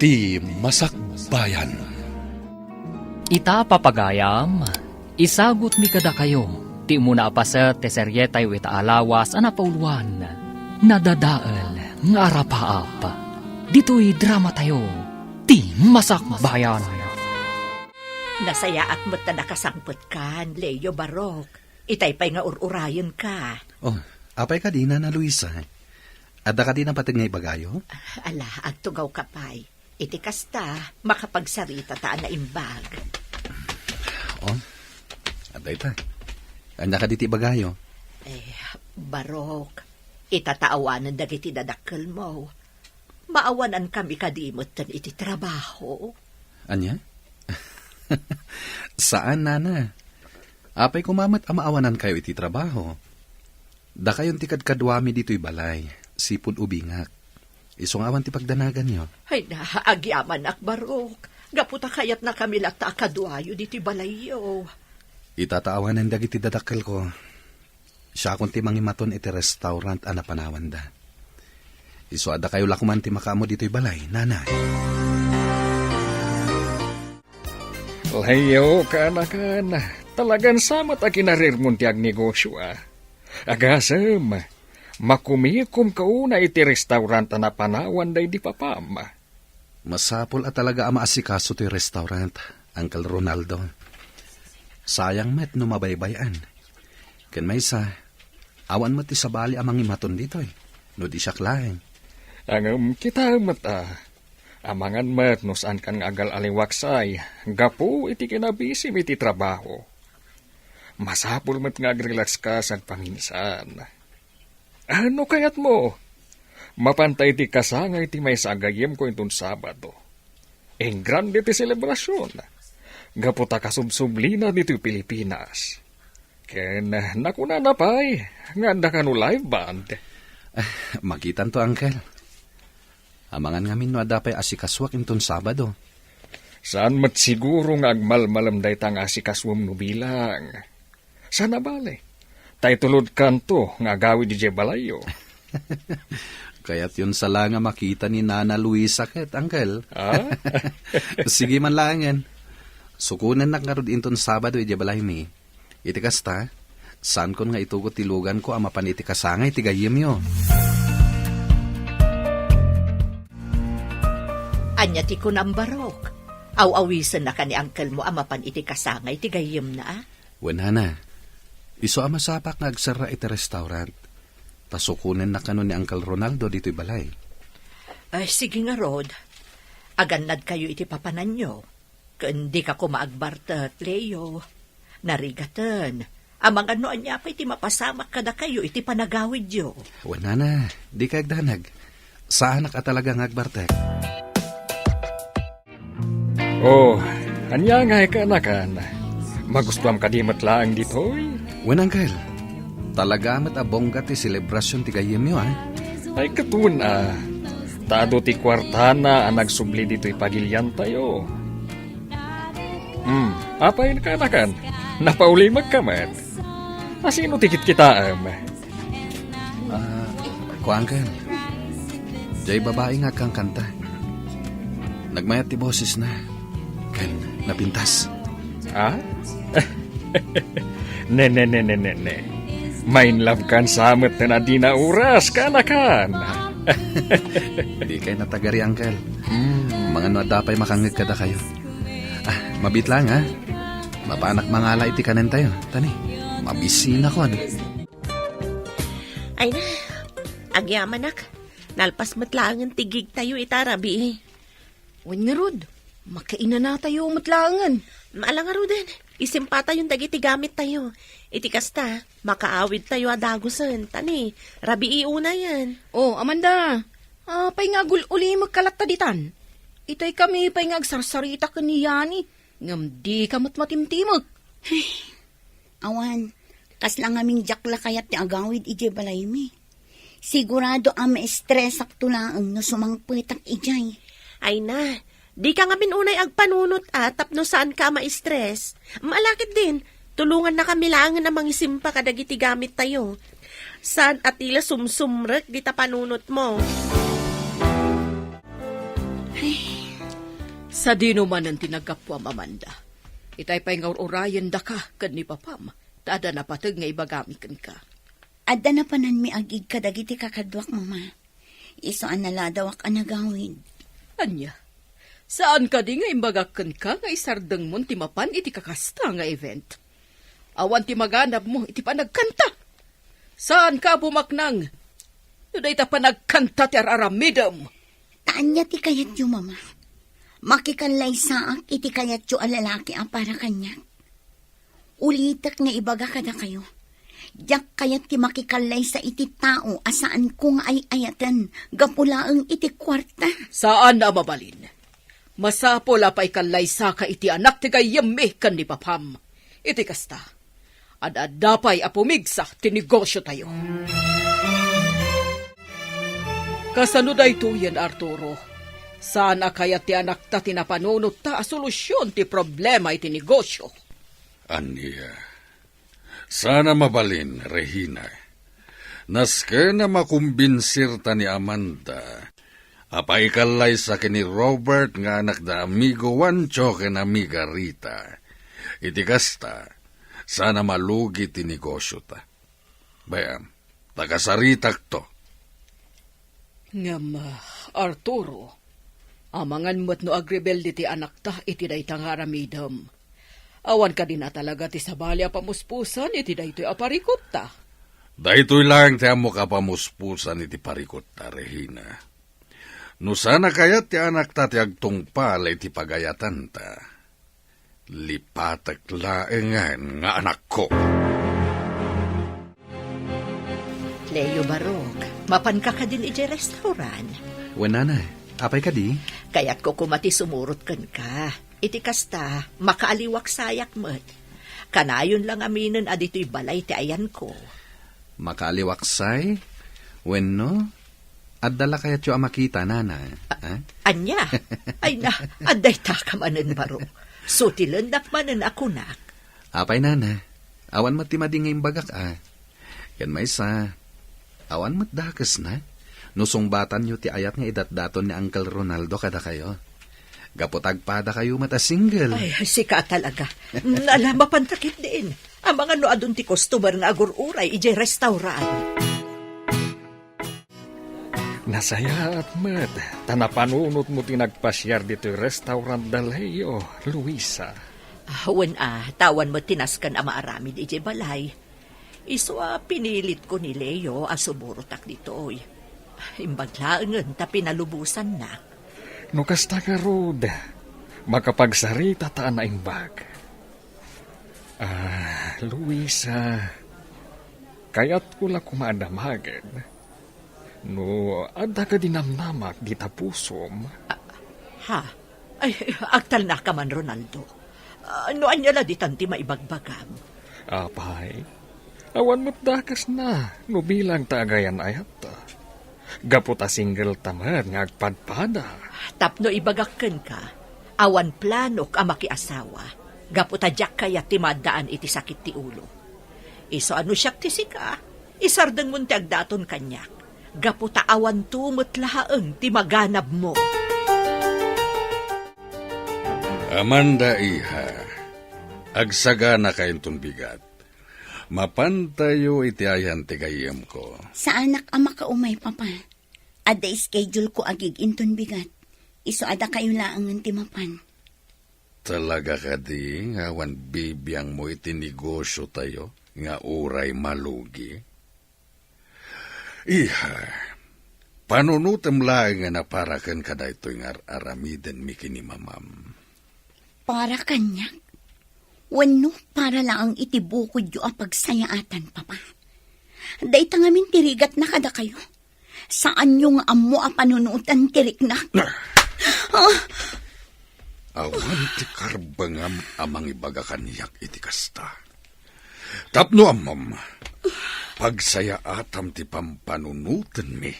ti Masakbayan. Ita papagayam, isagot mi kada kayo, ti muna apaset te seryetay wita alawas anapauluan, nadadael nga arapaap. Dito'y drama tayo, ti Masakbayan. Nasayaat mo't na nakasangpot kan, Leo Barok. Itay pa'y nga ururayon ka. Oh, apay ka di na Luisa. Adda ka di na patag nga ibagayo? Ala, agtugaw ka pa'y. Iti kasta, makapagsarita taan na imbag. Oh, aday ta. Anya ka di ti ibagayo? Barok, itataawanan dagiti dadakkel mo. Maawanan kami kadimot tan iti trabaho. Anya? Saan, nana? Apay kumamat amaawanan kayo iti trabaho. Da kayon ti kadkadwami dito'y balay, sipud ubingak. Isungawan ti pagdanagan nyo. Ay na, agyaman Barok. Gaputa kayat na kami lata akadwayo diti balayo. Itataawanan dagiti dadakkel ko. Siya akong ti mangimaton iti restaurant anapanawan da. Isuada kayo lakuman ti makaamo dito'y balay, nana. Layo ka na. Talagan samat a kinarirmon ti ag negosyo Agasam, makumikom kauna iti restaurant na panawan day di papam. Masapol at talaga ama asikaso ti restaurant, Uncle Ronaldo. Sayang met no mabaybayan. Ken may sa, awan mo ti sabali amang imaton dito no di siya klaeng. Ang kita amangan mat no saan kan agal aliwaksay, gapu iti kinabisim iti trabaho. Masapul mat nga agrelax ka sa paminsan. Ano kayat mo? Mapantay ti kasangay ti may sagayem ko itong Sabado. En grande ti selebrasyon. Gaputa kasubsublina dito Pilipinas. Ken nakuna na pa'y, nganda ka no live band. Makitan to, Uncle. Amangan ngamin no adapay asikaswak itong Sabado. Saan mat siguro nga agmalmalam day tang asikaswam no bilang. Sana bale. Tay tulod kanto nga gawid di balayo. Kaya't yun sala nga makita ni Nana Luisa ket, Uncle. Sige man langen. Sukunan na nga rin itong Sabado iti balay mi. Iti kasta, saan kon nga itugot tilugan ko ama pan iti kasangay iti gayem yo. Anya ti kunam Barok. Aw-awisan na ka ni uncle mo amapan iti kasangay ti gayem na. Wenana, iso ama sapak nga agsara iti restaurant. Tasukunan na kanon ni Uncle Ronaldo dito'y balay. Ay, sige nga, Rod. Aganad kayo iti papanan nyo. Kundi ka kumaagbarta, Leo. Narigatan. Amang ano anya pa iti mapasamak kada kayo iti panagawid yo. Wenana, di ka agdanag. Saan ka talaga nga agbartek? Oh, anya nga ka na kan. Magustuhan ka di matlaang dito'y. Wen, Uncle. Talaga mat abongga ti selebrasyon ti gayem yo, Ay katun Tado ti kwartana ang nagsubli dito'y pagilyan tayo. Apayin ka na kan. Napauli magkamat. Asino tikit kita Ko, Uncle. Jay babae nga kang kanta. Nagmayat ti boses na. Ken, napintas. Ne. Main love kan samet na di na oras ka na kan. Di kayo natagari, Uncle. Mga no adapay makangit kada kayo. Mabit lang, Mapanak mangala iti kanen tayo. Tani, mabisina ko, Ay na, agyaman nak. Nalpas matlangan tigig tayo itarabi. Wan nga, Rod. Makaina na tayo matlangan. Maalang nga din. Isimpa tayong dagiti gamit tayo. Iti kasta, makaawid tayo adagusan. Tani, rabi iuna yan. Oh, Amanda. Pay nga uli magkalat taditan. Itay kami pay nga agsarsarita ka ni Yani. Ngam di ka matmatimtimag. Awan, kas lang aming jakla kayat ti agawid ije balay mi. Sigurado ang ma-stress akto laang no sumangpitak ijay. Ay na, di ka nga unay agpanunot tapno saan ka ma-stress. Maalakit din, tulungan na kami lang na mangisimpa kadagiti gamit tayo. Saan atila sumsumrek di ta panunot mo. Ay, Sa dino man ang tinagapwa, Amanda. Itay pa'y nga urayan da ka, kan ni Papam. Tada na patag nga ibagamikan ka. Adda na panan mi agig kadagiti kakadwak, mama. Iso an naladawak ang nagawid. Anya, saan ka di nga imbagakan ka nga isardang mon timapan iti kakasta nga event? Awan ti maganap mo iti panagkanta. Saan ka bumaknang? Tuday ta panagkanta ti araramidam. Taanya ti kayat yu, mama. Makikanlay saak iti kayat yu alalaki ang para kanya. Ulitak nga ibaga kada kayo. Diyak kayat ti makikalay sa iti tao asaan kung ay ayatan gapulaang iti kwarta. Saan na mabalin? Masapol apay kalaysa ka iti anak ti gayami kan ni Papam. Iti kasta. Adadapay apumigsa ti negosyo tayo. Kasano da ito yan, Arturo? Sana kaya ti anak ta tinapanunot ta a solusyon ti problema iti negosyo. Ania, sana mabalin, Regina. Naske na makumbinsir ta ni Amanda. Apay kalay sa ni Robert nga anak da amigo Wancho ken amiga Rita. Iti kasta, sana malugi ti negosyo ta. Bayam, tagasaritak to. Ngam, Arturo, amangan mo't no agrebelde ti anak ta iti daytang aramidam. Awan ka din na talaga ti sabali a pamuspusan iti daytoy aparikot ta. Daytoy lang ti amo ka pamuspusan iti parikot ta, Regina. No sana kayat ti anak ta ti agtungpal iti pagayatan ta. Lipatak laengan nga anak ko. Leo Barog, mapan ka din iti restaurant. Wenana, apay ka di? Kaya't ko kumati sumurot kan ka. Iti kasta, makaaliwak sayak mo't. Kanayon lang aminin adito'y balay ti ayan ko. Makaliwaksay? Wenno? Addala kayat yu amakita, nana. Anya? Ay na, aday ta ka manen baro. Sutilan manen ako nak. Apay, nana. Awan mat ti madingay bagak, Yan may sa... Awan mat dakas na. Nusong nyo ti ayat nga idatdaton ni Uncle Ronaldo kada kayo. Gapotagpada kayo mata single. Ay, sika talaga. Nalama pantakit din. Ang mga no adun ti customer nga agur-uray ije restaurant. Nasaya at mat, tanapanunot mo tinagpasyar dito restaurant Daleo, Luisa. Wen tawan mo tinaskan ang maaramid ije balay. Iso pinilit ko ni Leo suburotak dito. Imbaglaangan ta pinalubusan na. No kasta ka, Rod, makapagsarita taan na imbag. Luisa, kayat ko la kumadamagan. No, adda ka dinamnamak di tapusom. Ha? Ay, agtal na ka man, Ronaldo. No, anyala di tanti maibagbagam. Apay, awan mo't dakas na, no bilang tagayan ayat ta. Gaputa single tamad nga agpadpada. Tapno ibagakken ka, awan planok ang makiasawa. Gaputa jak kaya timadaan iti sakit ti ulo. Iso ano siyak ti sika, isardeng mo ti agdaton kanyak. Gaputa awan tumot lahaeng ti maganab mo. Amanda iha, agsaga na kayong bigat. Mapantayo iti ayan ti gayem ko. Sa anak ang makaumay, papa. Ada schedule ko agig inton bigat. Iso ada kayo laangan timapan. Talaga ka di, awan bibiyang mo iti negosyo tayo, nga uray malugi. Iha, panunutem lang nga na para kan kada ito'y aramiden mi kini mamam. Para kanyak? Wano para lang itibukod yu ang pagsayaatan, papa. Day tangamin tirigat na kada kayo. Saan yung amo ang panunutan tirik na? Awan ti karbangam amang ibaga kaniyak iti kasta. Tapno amam, pagsaya atam ti pampanunutan mi.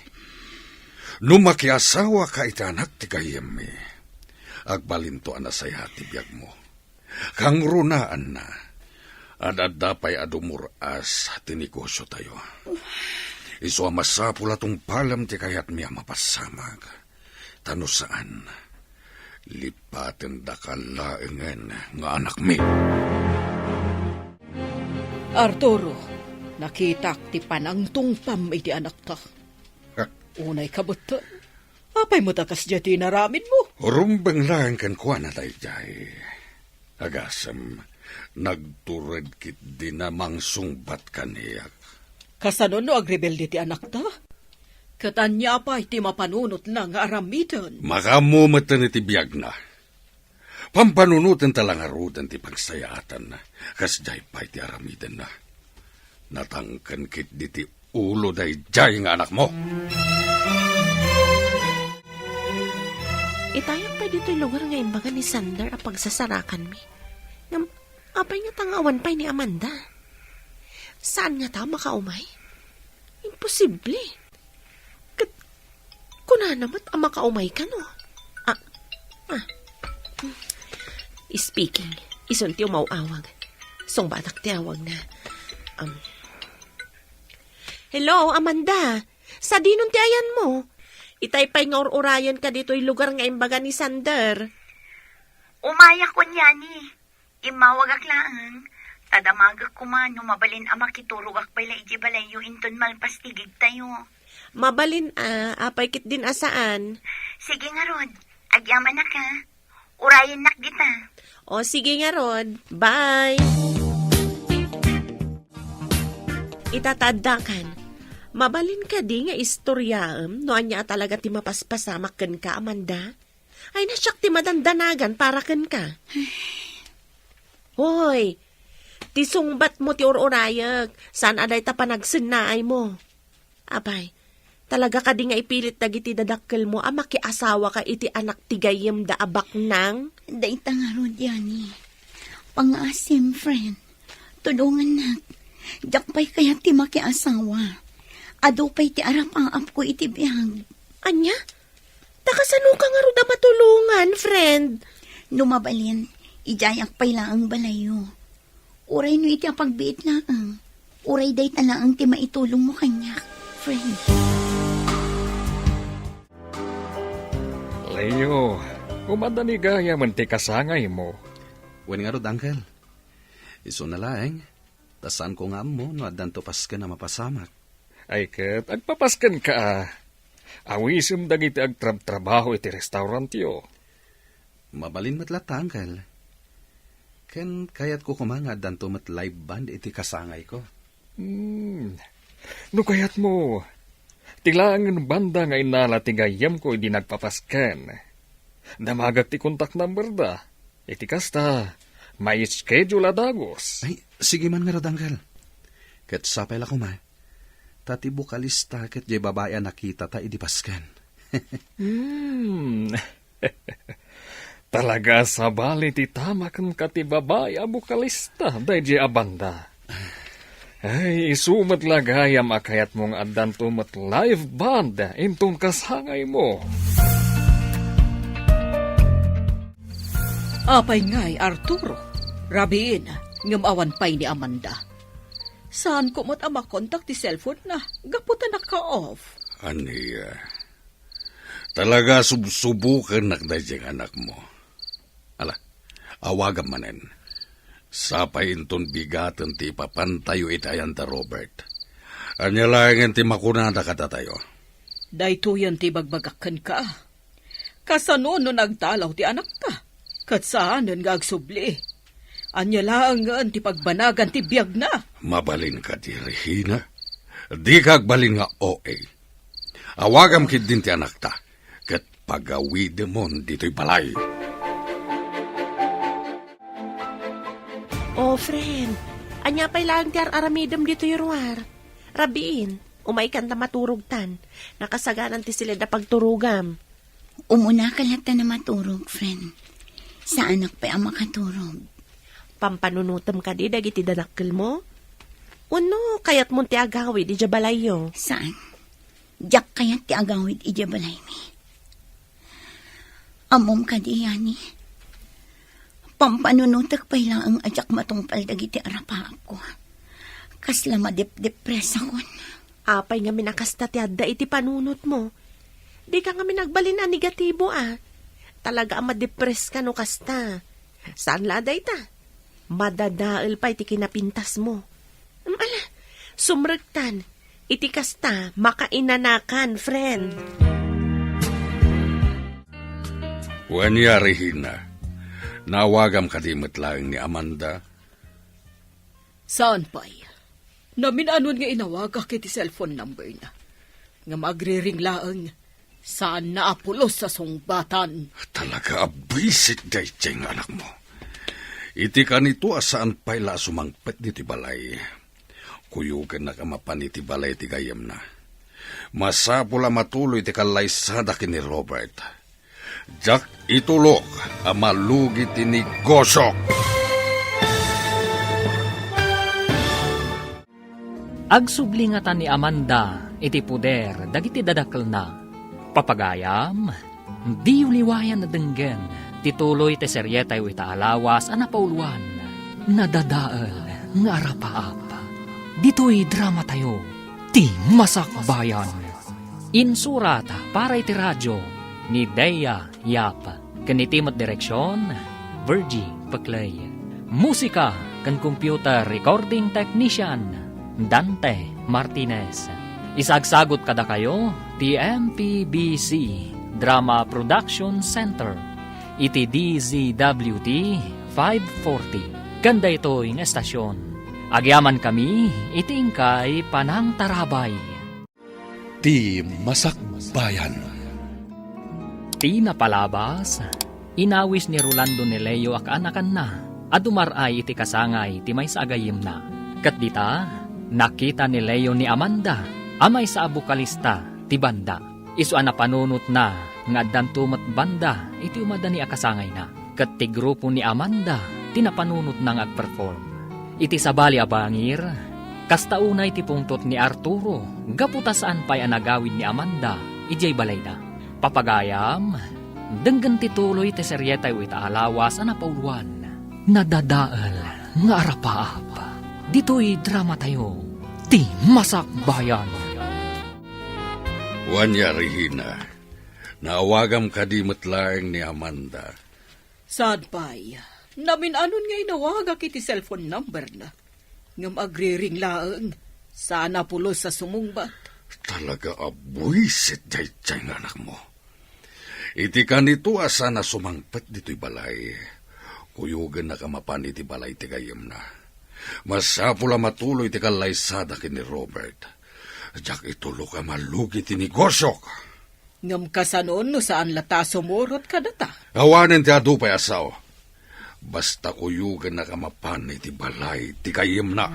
Numakiasawa ka iti anak ti kayem mi. Agbalinto na saya ti biyag mo. Kang runaan na. Adadapay adumuras ti negosyo tayo. Iso masapula tong palam ti kayat miya mapasamag. Tano saan? Lipaten da kalaengan nga anak mi. Arturo, nakita ti panang tungpam iti anak ta. Unay kabuto. Apay mo takas jati naramin mo. Rumbang lang kan kuha na tayo jay. Agasam, nagturad kit di namang sungbat kaniyak. Kasano no agrebelde ti anak ta? Katanya pa iti mapanunot na nga aramitan. Makamumatan iti biyag na. Pampanunutan talang arudan ti pagsayaatan na. Kas jay pa iti aramidan na. Natangkan kit di ti ulo day jay nga anak mo. Itayak pa dito'y lugar nga imbaga ni Sander a pagsasarakan mi. Ngam, apay nga tangawan pa ni Amanda. Saan nga ta makaumay? Imposible. Kuna namat ang makaumay ka, no? Speaking, isun ti umawawag. Song batak ti awag na. Hello, Amanda. Sa dinon ti ayan mo? Itaypay nga urayan ka dito'y lugar nga imbaga ni Sander. Umaya ko niya ni. Imawag aklaan. Tadamagak kumano mabalin ang makiturog akpay la iji balayo inton malpastigig tayo. Mabalin apay kit din asaan. Sige nga Rod, agyaman na ka. Urayan nak kita. O sige nga Rod, bye! Itatadakan, mabalin ka di nga istoryaam no anya talaga ti mapaspasamak ken ka, Amanda. Ay nasyak ti madandanagan para ken ka. Hoy, ti sungbat mo ti ururayag, saan aday ta panagsinnaay mo? Abay, talaga ka di nga ipilit dagiti dadakkel mo ama kiasawa ka iti anak ti gayem da abak nang? Daita nga Rod yani. Pangasim, friend. Tulungan nak. Jakpay kaya ti makiasawa. Adupay ti arap-aap ko iti biyag. Anya? Takasano ka nga ro da matulungan, friend? Numabalin, ijayak pay laang balayo. Uray no iti apagbiit laang. Uray day talaang ti maitulong mo kanya, friend. Leo, kumadani gaya man ti kasangay mo. Wen nga rod, Uncle. Iso na laeng. Tasan ko nga mo, no adan to pas ka na mapasamak. Ay kat, agpapaskan ka. Awisim dagiti agtrabaho iti restaurant yo. Mabalin matlata, Uncle. Ken kayat ko kumanga adan to mat live band iti kasangay ko. No kayat mo, tilangan banda nga inala tigayam ko di nagpapaskan. Damagak ti kontak number da. Iti kasta, may schedule adagos. Ay, sige man nga rod, Uncle. Ket sapay la ko ma. Tati bukalista ket jay babaya nakita ta idipaskan. Talaga sa bali ti tama kan kati babaya bukalista dayjay abanda. Ay, isumat lagayam akayat mong adan tumat live band intong kasangay mo. Apay ngay, Arturo. Rabiin, ngamawan pay ni Amanda. Saan ko mo't makontak ti cellphone na? Gaputan na ka-off. Aniya, talaga subsubukan nakdayjeng anak mo. Ala, awagan manen. Sapay inton bigatan ti papantayo itayan ta Robert. Anya lang ti makunada kata tayo. Dayto yan ti bagbagakan ka. Kasano no nagtalaw ti anak ka? Katsaanan nga agsubli. Anya lang nga ti pagbanagan ti biyag na. Mabalin ka ti Regina. Di kagbalin nga OA. Awagam kid din ti anak ta. Kat pagawid mo dito'y balay. Oh, friend. Anya pa'y lang ti aramidam dito yuruar. Rabiin, umay kan ta maturog tan. Nakasaganan ti sila da pagturugam. Umuna ka lang ta na maturog, friend. Sa anak pa ang makaturog. Pampanunutam ka di dagiti danakkel mo? Uno, kayat mo ti agawid ija balayo. Saan? Diyak kayat ti agawid ija balay mi. Amom ka di yani. Pampanunutak pa lang ang ajak matungpal dagiti arapa ako. Kasla madip-depress ako. Apay nga minakasta ti adda iti panunot mo. Di ka nga minagbalin na negatibo talaga ang madepress ka no kasta. Saan laday ta? Madadaal pa iti kinapintas mo. Ala, sumrektan. Iti kasta, makainanakan, friend. Wanya Regina, nawagam kadimot lang ni Amanda. Saan pa'y? Naminanon nga inawaga kiti cellphone number na. Nga magre-ring laang. Saan naapulos sa sungbatan? Talaga abisit day tiyang anak mo. Iti ka nito asaan pa'y la sumangpet diti balay. Kuyugan na kamapan iti balay ti gayam na. Masapula matuloy ti kalaysada kini Robert. Jak itulok ang malugi ti ni Gosok. Agsublingatan ni Amanda iti puder dagiti dadakkel na. Papagayam, di uliwayan na denggen, tituloy te seryetay wita alawas ana pauluan, nadadael nga arapaap. Dito'y drama tayo, ti masakbayan. Insurat para iti radyo ni Dea Yap, kanitimot direksyon, Virgie Paclay. Musika kan computer recording technician, Dante Martinez. Isagsagot kada kayo, TMPBC Drama Production Center. Iti DZWT 540. Ganda ito yung estasyon. Agyaman kami, itingkay panang tarabay. Ti Masakbayan. Ti napalabas, inawis ni Rolando ni Leo ak anakan na, adumaray iti kasangay ti may sagayim na. Kat dita, nakita ni Leo ni Amanda, amay sa abukalista ti banda. Isu ana panunot na, nga addantumat banda, iti umada ni akasangay na. Kat ti grupo ni Amanda, tinapanunot nang agperform. Iti sabali abangir, kastaunay ti pungtot ni Arturo, gaputasaan pa'y anagawin ni Amanda, ijay balayda. Papagayam, denggan tituloy ti seryetay wita alawas ana pauluan, nadadael nga arapaap. Dito'y drama tayo, ti masakbayan. Wanya Regina, naawagam kadimot lang ni Amanda. Saan pa'y? Naminanon nga inawaga kiti cellphone number na. Ngam agre-ring laang. Sana pulos sa sumungbat. Talaga abuisit day tiyang anak mo. Iti ka nito asa na sumangpet dito'y balay. Kuyugan na kamapan iti balay ti gayam na. Masapula matuloy ti kalaysada kini Robert. Jak itulo ka malugi ti negosyo. Ngam kasanon no saan lata sumurot ka data. Awanin ti adupay asaw. Basta kuyugan na kamapan iti balay ti gayam na.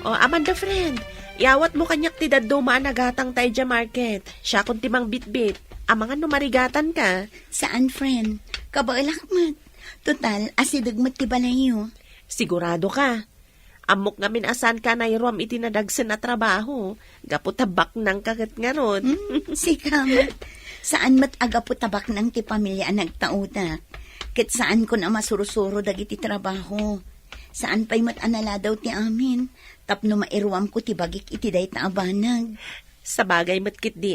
O, Amanda, friend, iawat mo kanyak ti daduma nagatang tayo dya market. Siya kung timang bitbit. Amangan numarigatan ka. Saan, friend? Kabailak mat. Total, asidagmat ti balayo. Sigurado ka. Amok ngamin asan ka na irom itinadagsan na trabaho. Gaputabak ng kagat nga ron. Sikamat. Saan mat aga po tabak ng ti pamilya nagtautak. Ket saan ko na masurusuro dagiti trabaho. Saan pa'y mat anala daw ti amin. Tapno mairuam ko ti bagik iti day taabanag. Sa bagay mat kit di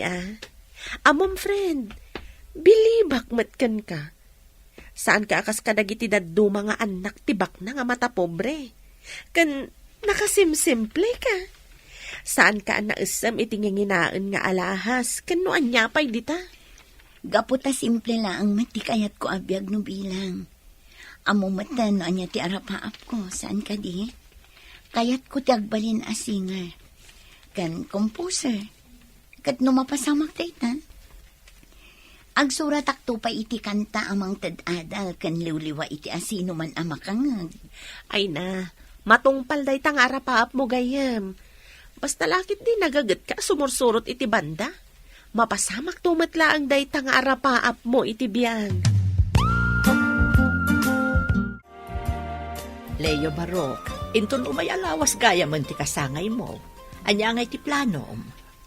Amom, friend, bilibak mat kan ka. Saan ka akas ka dagiti daddo mga anak tibak na nga mata pobre. Kan nakasimsimple ka. Saan ka naisam itinginginaan nga alahas. Kano anya pa'y dita? Gaputa simple lang mati kayat ko abiyag no bilang. Amo matan no anya ti arapaap ko. Saan ka di? Kayat ko ti agbalin a singer. Kan composer. Kat no mapasamak taytan. Agsurat akto pa iti kanta amang tadadal kan liwliwa iti asino man amakangag. Ay na, matungpal day tang arapaap mo gayam. Basta lakit di nagagat ka sumursurot iti banda. Mapasamak tumatla ang day tang arapaap mo iti biyang. Leo Barok, intun umay alawas gaya man ti kasangay mo. Anya ngay ti planom.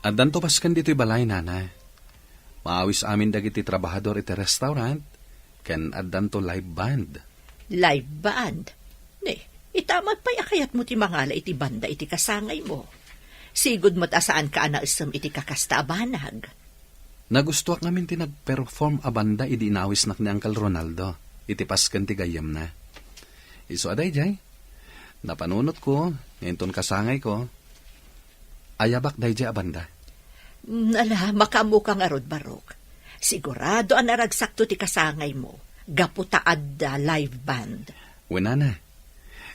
Addan to paskan dito'y balay, nanay. Maawis amin dagiti trabahador iti restaurant, ken addan to live band. Live band? Ne, itamat pa'y akayat mo ti mangala iti banda iti kasangay mo. Sigud mo't asaan ka na isam iti kakasta abanag. Nagustuak namin ti nag-perform a banda idi inawis nak ni Uncle Ronaldo. Iti pasken ti gayam na. Iso aday jay. Napanunot ko, ngayon kasangay ko. Ayabak day jay a banda. Ala, makamu ka nga rod, Barok. Sigurado ang naragsakto ti kasangay mo. Gaputaad da live band. Wala na.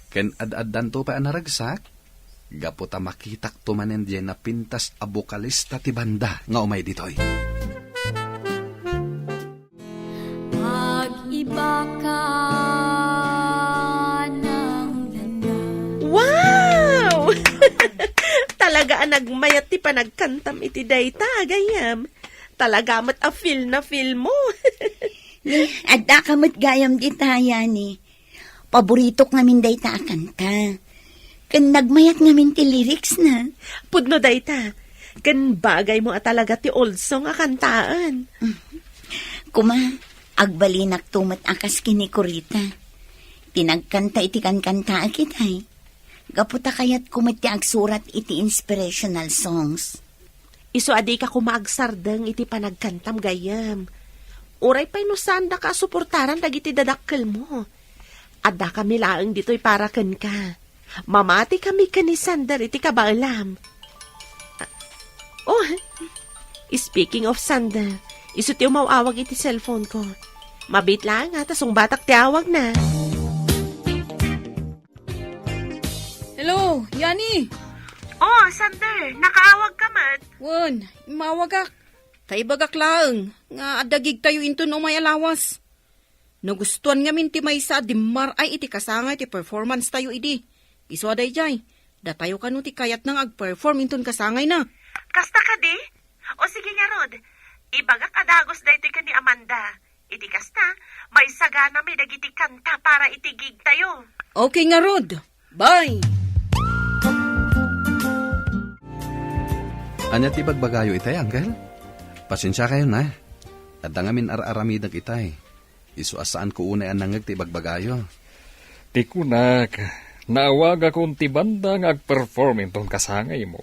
Ken ad-addan to pa ang naragsak. Gaputa makitak tumanen diyan na pintas a bokalista ti banda nga umay ditoy. Mag-iba ka ng landa. Wow! Talaga ang nagmayat ti panagkantam iti dayta, gayam. Talaga mat a feel na feel mo. Adda ka mo't gayam di taya ni. Paborito ngamin day ta kanta. Kan nagmayat ngamin ti lyrics na. Pudno dayta. Kan bagay mo at talaga ti old song a kantaan. Kuma, agbalinak tumat akas kini Kurita. Tinagkanta iti kankanta akitay. Gaputa kayat kumiti agsurat iti inspirational songs. Iso adi ka kumaagsardeng iti panagkantam gayam. Uray pa'y no saan da ka suportaran dagiti dadakkel mo. Adda kami laeng dito'y para ken ka. Mamati kami kanisander iti kabaalam. Oh, speaking of Sander, iso ti umawawag iti cellphone ko. Mabit lang ha, tasong batak ti awag na. Hello, Yani. Oh, Sander, nakaawag ka mat. Wan, mawagak. Taibagak laeng, nga adagig tayo into no may alawas. Nagustuhan nga minti may sa dimar ay iti kasangay ti performance tayo idi. Iso aday jay, da tayo kanu ti kayat nang ag-perform inton kasangay na. Kasta ka di? O sige nga Rod, ibagak adagos da ito ka ni Amanda. Iti kasta, may sagana may dagiti kanta para itigig tayo. Okay nga Rod, bye! Anya ti bagbagayo itay, Uncle? Pasensya kayo na. At ngamin ar-aramidag itay. Isu asaan ko unay ang nangag ti bagbagayo. Ti kunak, naawag akong ti banda nga ag-perform intong kasangay mo.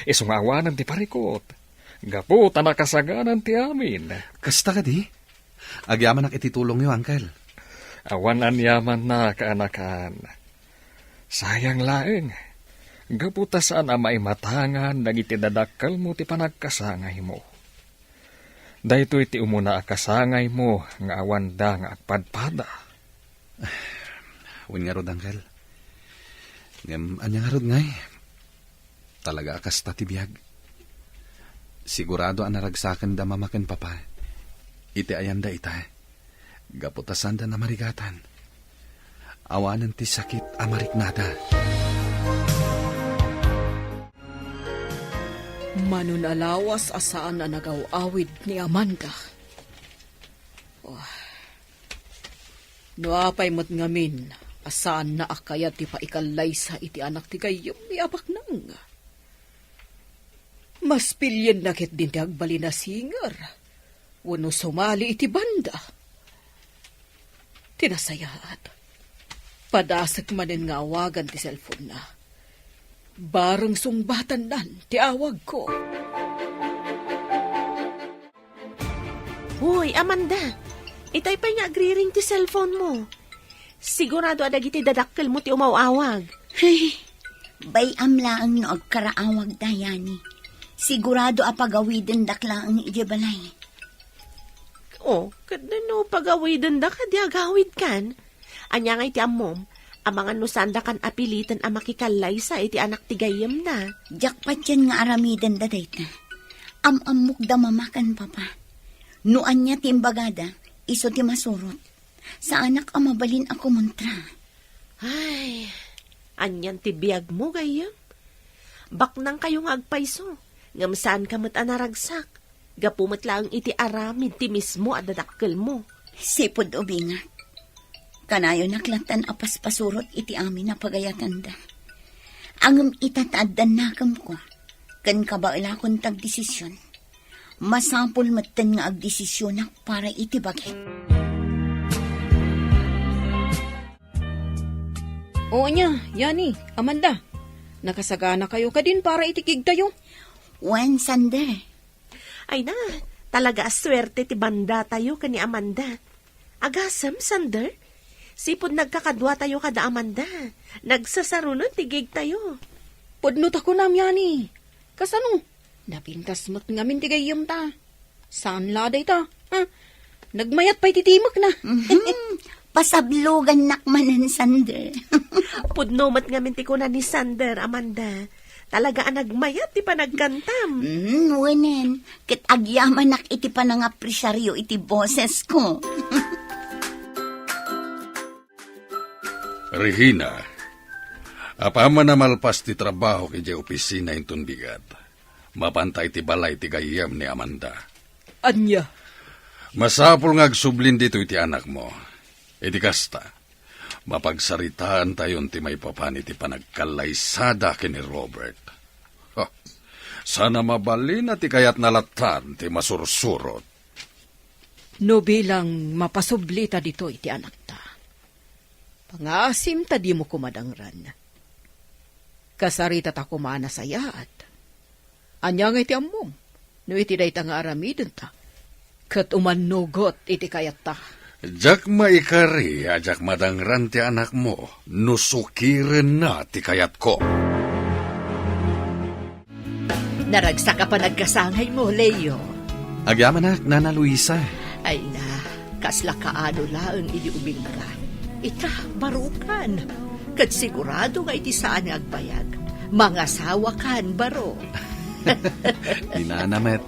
Isungawanan ti parikot. Gapo, tanakasaganan ti amin. Kasta ka di? Agyaman ak ititulong yo, Uncle. Awanan yaman na kaanakan. Sayang laeng. Gaputa saan ang maimatangan dagiti dadakkel mo ti panagkasangay mo. Dahito iti umuna akasangay mo nga awan da nga agpadpada. Win nga rod, Uncle. Anya nga rod ngay. Talaga akas tatibiyag. Sigurado ang naragsakan da mamaken papa. Iti ayanda ita. Gaputasan da na marigatan. Awanan ti sakit amariknada. Manunalawas asaan na nagaw-awid ni Amanda. Oh. Nuapay mo't ngamin, asaan na akayat ti paikalay sa iti anak ti kayong miabak nang. Mas pilyen nakit din ti agbali na singer. Wano sumali iti banda. Tinasayaan. Padasag manin nga awagan ti cellphone na. Barang sungbatan nan, ti awag ko. Hoy, Amanda, itay pa nga agri-ring ti cellphone mo. Sigurado adag iti dadakkel mo ti umawawag. Hey, bay amlaang no agkaraawag dayani. Sigurado apagawiden daklaang idibalay. Oh, kadano pagawidon da ka di agawid kan? Anya nga iti amom, ang mga nusanda kan apilitan ang makikalay sa iti anak ti gayem na. Jakpat yan nga aramidan da dayta. Amamok da mamakan papa. Nuan niya timbagada, iso ti masurot. Sa anak amabalin ako muntra. Ay, anyan ti biyag mo gayem. Baknang kayo nga agpaiso, ngamsaan ka mat anaragsak. Gapumat lang iti aramid ti mismo at dadakkel mo. Sipod ubingat. Kanayo naklatan apas pasurot iti amin na pagayatan da. Ang itataadan nakam ko, kan kabaila kong tagdesisyon. Masapul matan nga agdesisyon na para iti bagay. Oo niya, Yani, Amanda. Nakasagana kayo ka din para itikig tayo. Wen Sander. Ay na, Talaga aswerte ti banda tayo kani Amanda. Agasam, Sander. Sipod nagkakadwa tayo kada Amanda. Nagsasarunon tigig tayo. Pudnot ako namyani. Kasano? Napintas mo't ngamin tigayam ta. Saan laday ta? Ha? Nagmayat pa'y titimak na. Pasablugan nakmanan, Sander. Pudnomat nga minti ko na ni Sander, Amanda. Talaga ang nagmayat, di pa nagkantam. Wenen. Kit agyaman nak iti pa nga presaryo iti boses ko. Regina, apaman na malpas ti trabaho kay opisina inton bigat. Mapantay ti balay ti gayam ni Amanda. Anya? Masapul nga agsublin dito iti anak mo. Iti kasta, mapagsaritaan tayon ti may papan iti panagkalaysada kini Robert. Ha, sana mabalin at ti kayat nalatan ti masursurot. No bilang mapasublita dito iti anak ta. Pangasim ta di mo kumadangran. Kasarita ta kumana sayaat. Anya nga iti ammom. No iti day ta nga aramidon ta. Kat umanugot iti kayat ta. Jak maikari, ajak madangran ti anak mo, nusukirin na ti kayat ko. Naragsak ka pa nagkasangay mo, Leo. Agyaman na, Nana Luisa. Ay na, kasla kaano laang iniubing ka. Ita, barukan. Kat sigurado nga iti saan nga agbayag. Mga sawa kan, baro. Dinanamet.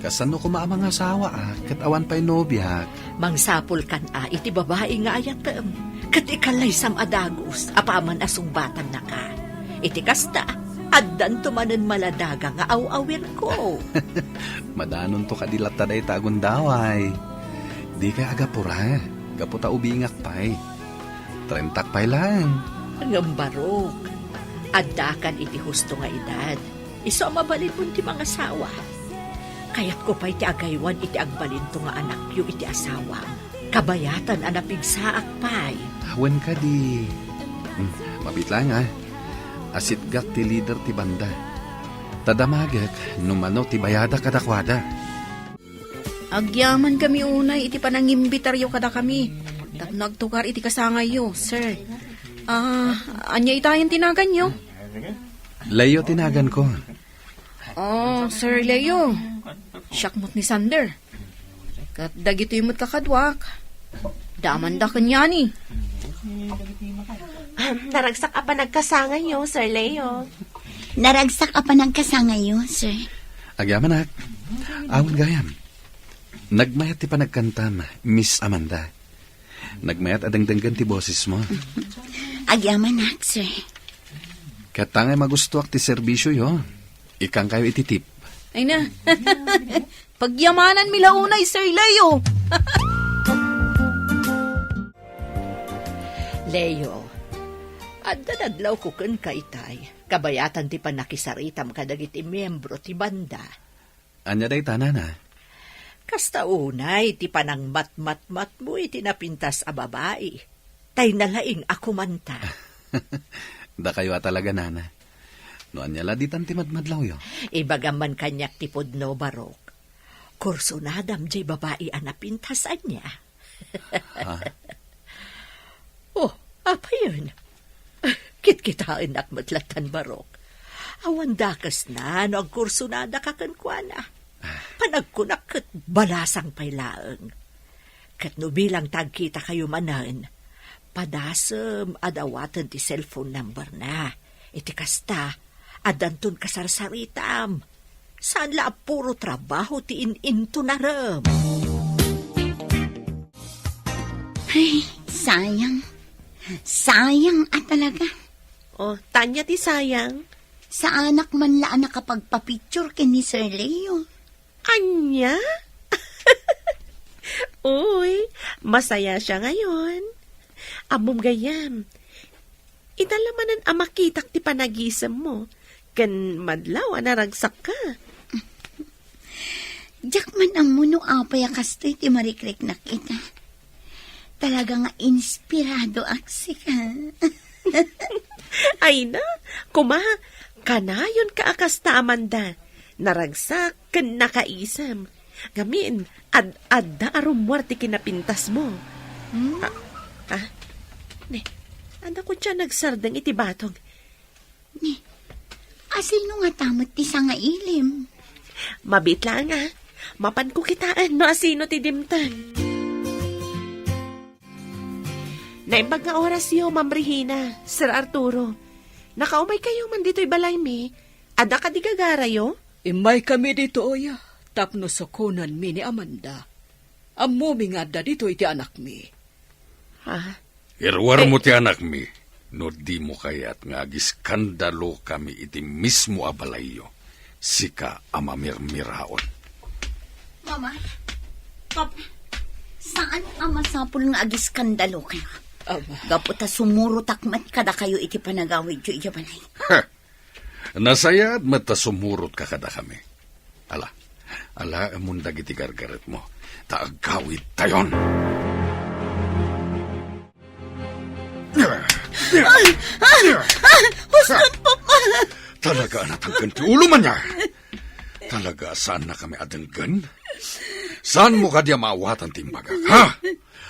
Kasano ko maamang asawa kat awan pa'y nobya. Mangsapol kan iti babae nga ayatem. Kat ikalay sam adagos, apaman asungbatan na ka. Iti kasta, addan tumanen maladaga nga awawin ko. Madanon to kadilata day tagon daway. Di ka agapura. Gaputa ubingak pa'y. 30 pa'y lang. Ngambarok. Addakan iti husto nga edad. Iso mabalin mo ti mga sawa. Kayat ko pa iti agaywan iti agbalinto nga anak yu iti asawa. Kabayatan anapigsaak pay. Awan ka di. Mabit lang Asit gat ti leader ti banda. Tadamagak numano ti bayada kadakwada. Agyaman kami unay iti panangimbitaryo kada kami. Nagtukar iti kasangay yo, sir. Anya itayan tinagan yo? Leo tinagan ko. Sir Leo. Syakmot ni Sander. Kat dagito yung kakadwak. Daman da kanya ni. Naragsak ka pa nagkasangay yo, Sir Leo. Naragsak ka pa nagkasangayo, sir. Agyaman nak. Awan gayam. Nagmayat ti panagkantam, Miss Amanda. Nagmayat adangdanggan ti boses mo. Agyaman nak, sir. Katangay magustuak ti serbisyo yo. Ikang kayo ititip. Ay na. Pagyamanan mila unay, Sir Leo. Leo, adadadlaw ko kun ka itay. Kabayatan ti panakisaritam kadagiti miyembro ti banda. Anya day tanana. Kasta unay ti panang mat-mat-mat mo iti napintas a babae. Tay nalaing ako manta. Da kayo talaga, Nana. No anya laditan ti madmadlaw yo. Ibagaman kanyak ti pudno barok. Kursunadam jay babae anapintasan niya. Oh, apa yun? Kit-kitain akmatlatan barok. Awan dakas na, no agkursunada kakankwana. Panagkunak kat balasang pailaang. Kat no bilang tagkita kayo manan, padasem adawatan ti cellphone number na. Iti kasta, adantun kasarsaritam. Saan la puro trabaho ti in-into na ram. Ay, sayang. Sayang talaga. Tanya ti sayang. Sa anak man laan nakapagpapicture kay ni Sir Leo. Anya? Uy, masaya siya ngayon. Amom gayam. Italamanan ang makitak ti panagisam mo. Kan madlaw naragsak ka. Diyak man ang muno apay kastoy ti marikrek na kita. Talaga nga inspirado aksi ka. Ay na, kanayon ka akas ta Amanda. Naragsak kan nakaisam. Gamin, ad-adda arom muerte kinapintas mo. Ne, anda ko siya nagsardang iti batog. Asino nga tamot ti sa nga ilim? Mabit lang mapan ko kitaan no asino ti dimtan. Naimbag nga oras yo, Ma'am Regina, Sir Arturo. Nakaumay kayo man dito'y balay mi. Ada ka di gagara yo? Imay kami dito, oya. Tapno sa kunan mi ni Amanda. Ammo mi nga da dito iti anak mi. Ha? Irwar mo ti anak mi, no di mo kayat nga agiskandalo kami iti mismo abalayo. Sika amamirmiraon. Mama, Papa, saan ang masapul nga agiskandalo kayo? Gaputa sumuro takmat kada kayo iti panagawid yu iyabalay. Nasayad mata sumurot ka kada kami. Ala amundag iti gargaret mo. Taagawid tayon. Huston, Papa! Talaga natanggan ti ulo man niya. Talaga saan na kami adenggan? Saan mo ka diya maawatan timbaga? Ha?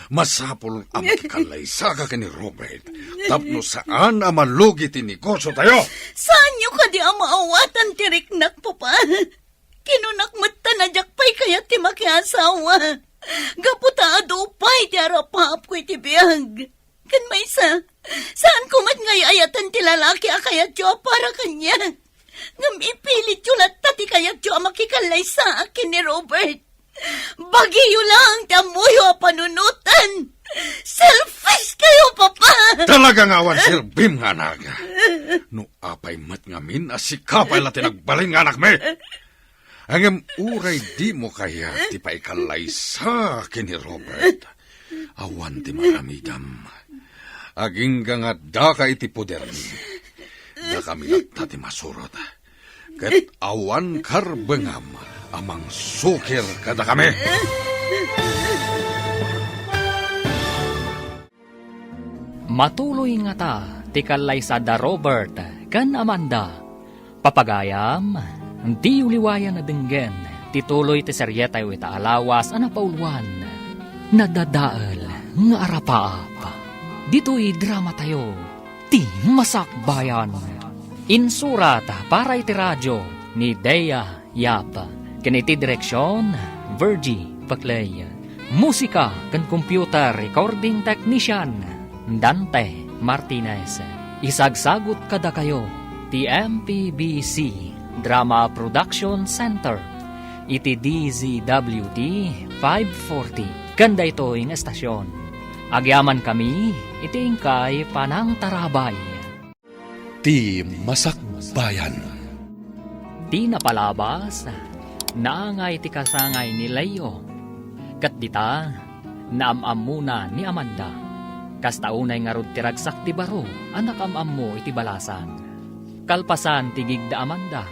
Masapol ang kalaysa ka ni Robert. Tapno saan ang malugi ti negosyo tayo? Saan nyo ka di ang maawatan ti riknak, Papa? Kinunakmat na jakpay kaya ti makiasawa. Gaputa adupay ti arapap ko iti biyag. Kan may saan kumat ngay ayatan ti lalaki akayat yo para kanya. Ngam ipilit yo latta ti kayat yo makikalay sa akin ni Robert. Bagiyo lang tamuyo panunutan. Selfish kayo, Papa! Talagang awan sirbim nga naga. No apay mat ngamin asikapay la tinagbalin nga anak me. Angem uray di mo kaya ti paikalay sa akin ni Robert. Awan ti maramidam. Aging nga da ka iti poder mi. Da kami at ti masurot. Kat awan karbengam amang sukir kada kami. Matuloy nga ta, tikalay sa da Robert, kan Amanda. Papagayam, di uliwayan na denggen, tituloy ti seryetay wita alawas ana paulwan. Nadadaal nga arapaapa. Dito'y drama tayo, ti masakbayan. Insurat para iti radyo ni Dea Yap. Kaniti direksyon, Virgie Paclay. Musika kan computer recording technician, Dante Martinez. Isagsagot kada kayo, ti MPBC Drama Production Center. Iti DZWT 540. Kanda ito yung estasyon. Agyaman kami, iti ingkay panang tarabay. Ti Masakbayan. Di napalabas, naangay ti kasangay ni Leo. Kat dita, naamam muna ni Amanda. Kastaunay nga rod ti ragsak ti baro, anak amam mo iti balasan. Kalpasan ti gigda Amanda,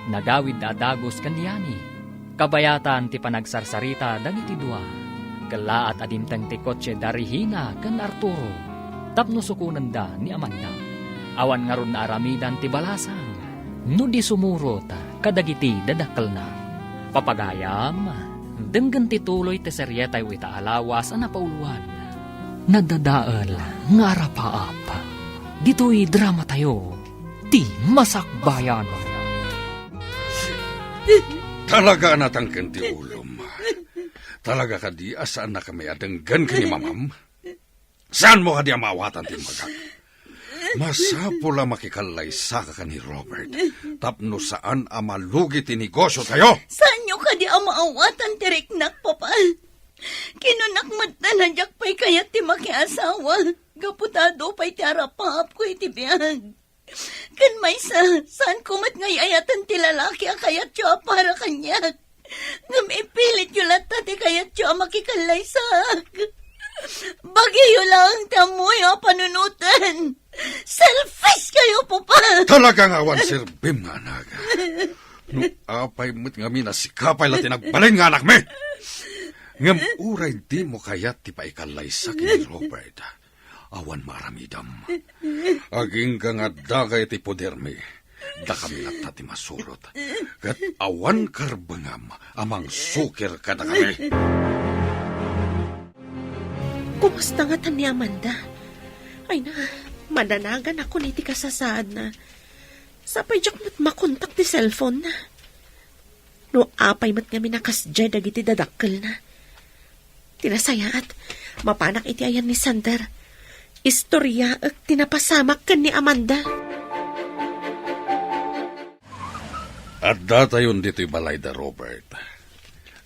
nagawid da dagos kanyani. Kabayatan ti panagsarsarita dagiti dua. Kala at adimtang ti kotse da Regina kan Arturo. Tapno sukunan da ni Amanda. Awan nga ron na aramidan ti balasang. No di sumurot, kadagiti dadakkel na. Papagayam, denggan tituloy ti seryetay wita alawas ana pauluan. Nadadaal nga arapaap. Dito'y drama tayo, ti masakbayan. Talaga natangken ti ulom. Talaga ka di asaan na kami adenggan kini mamam? Saan mo ka di amawatan ti magak? Masapula makikalay sa ka ni Robert. Tapno saan amalugi ti negosyo tayo? Saan nyo ka di ang maawatan ti riknak, Papa? Kinunakmat na jakpay kayat ti makiasawa. Gaputado pa'y ti arapap ko iti biyag. Kan may saan kumat ngay ayatan ti lalaki akayat yo para kanya. Ngam ipilit yo latta ti kayat yo makikalay sa Bagiyo lang tamoy panunutan. Selfish kayo, Papa. Talagang awan sirbim nga naga. No apay mo't nga minasikapay la tinagbalin nga anak me. Ngam uray di mo kayat ti paikalay sa kini Robert. Awan maramidam. Aging ka nga dagay ti poder me. Da kami at ti masurot. Kat awan karbangam, amang sukir ka da kami. Kumusta nga tan ni Amanda? Ay na, madanagan ako ni ti kasasaad na. Sapay jak mat makontak ti cellphone na. No apay mat nga minakasdya dagiti dadakkel na. Tinasayaat, mapanak iti ayan ni Sander. Istorya at tinapasamak kan ni Amanda. At datayon dito'y balay da Robert.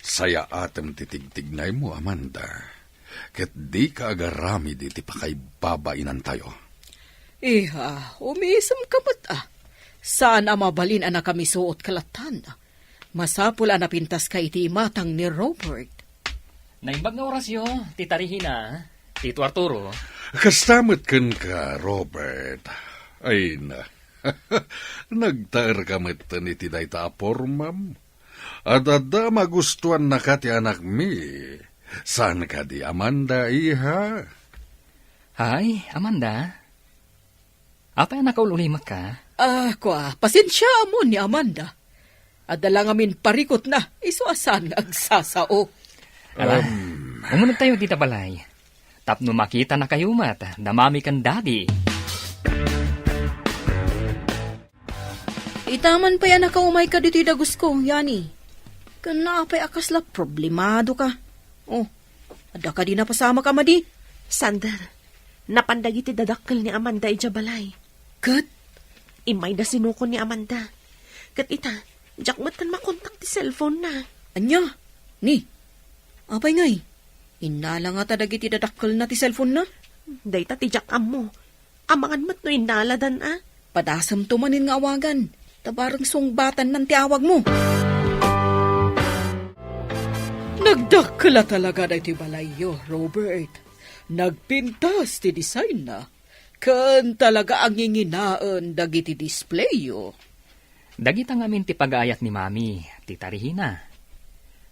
Saya atem titigtignay mo, Amanda. Ket di ka agarami diti pa kay babainan tayo. Iha, umisam ka ba't Saan mabalin na kami suot kalatan? Masapul napintas ka iti matang ni Robert. Naimbag nga orasyo, Tita Regina, Tito Arturo. Kastamot ken ka, Robert. Ay na. Nagtaer ka metten iti dayta apormam. At adda magustuhan na ka ti anak mi. Saan ka di, Amanda, iha? Hay, Amanda. Apa yung nakaululimak ka? Pasensya mo ni Amanda. Adala ngamin parikot na, isuasan agsasao. Ala, umunod tayo dita balay. Tapno makita na kayo mat, damami kan daddy. Itaman pa yan nakaumay ka dito dagus ko, Yani. Kanapay akasla, problemado ka. Oh, ada ka di napasama ka, Madi. Sander, napandagi ti dadakkel ni Amanda ijabalay. Kat? Imay na sinuko ni Amanda. Kat ita, jak matan makontak ti cellphone na. Anya? Ni? Apay ngay? Inala nga ta dagiti dadakkel na ti cellphone na? Dayta ti jak mo. Amangan mat no inaladan Padasam tumanin nga awagan. Tabarang sungbatan ng tiawag mo. Nagdakla talaga na iti balayo, Robert. Nagpintas ti design na. Kan talaga ang nginginaan dagiti displayo. Dagita ngamin ti pag-aayat ni Mami, Tita Regina.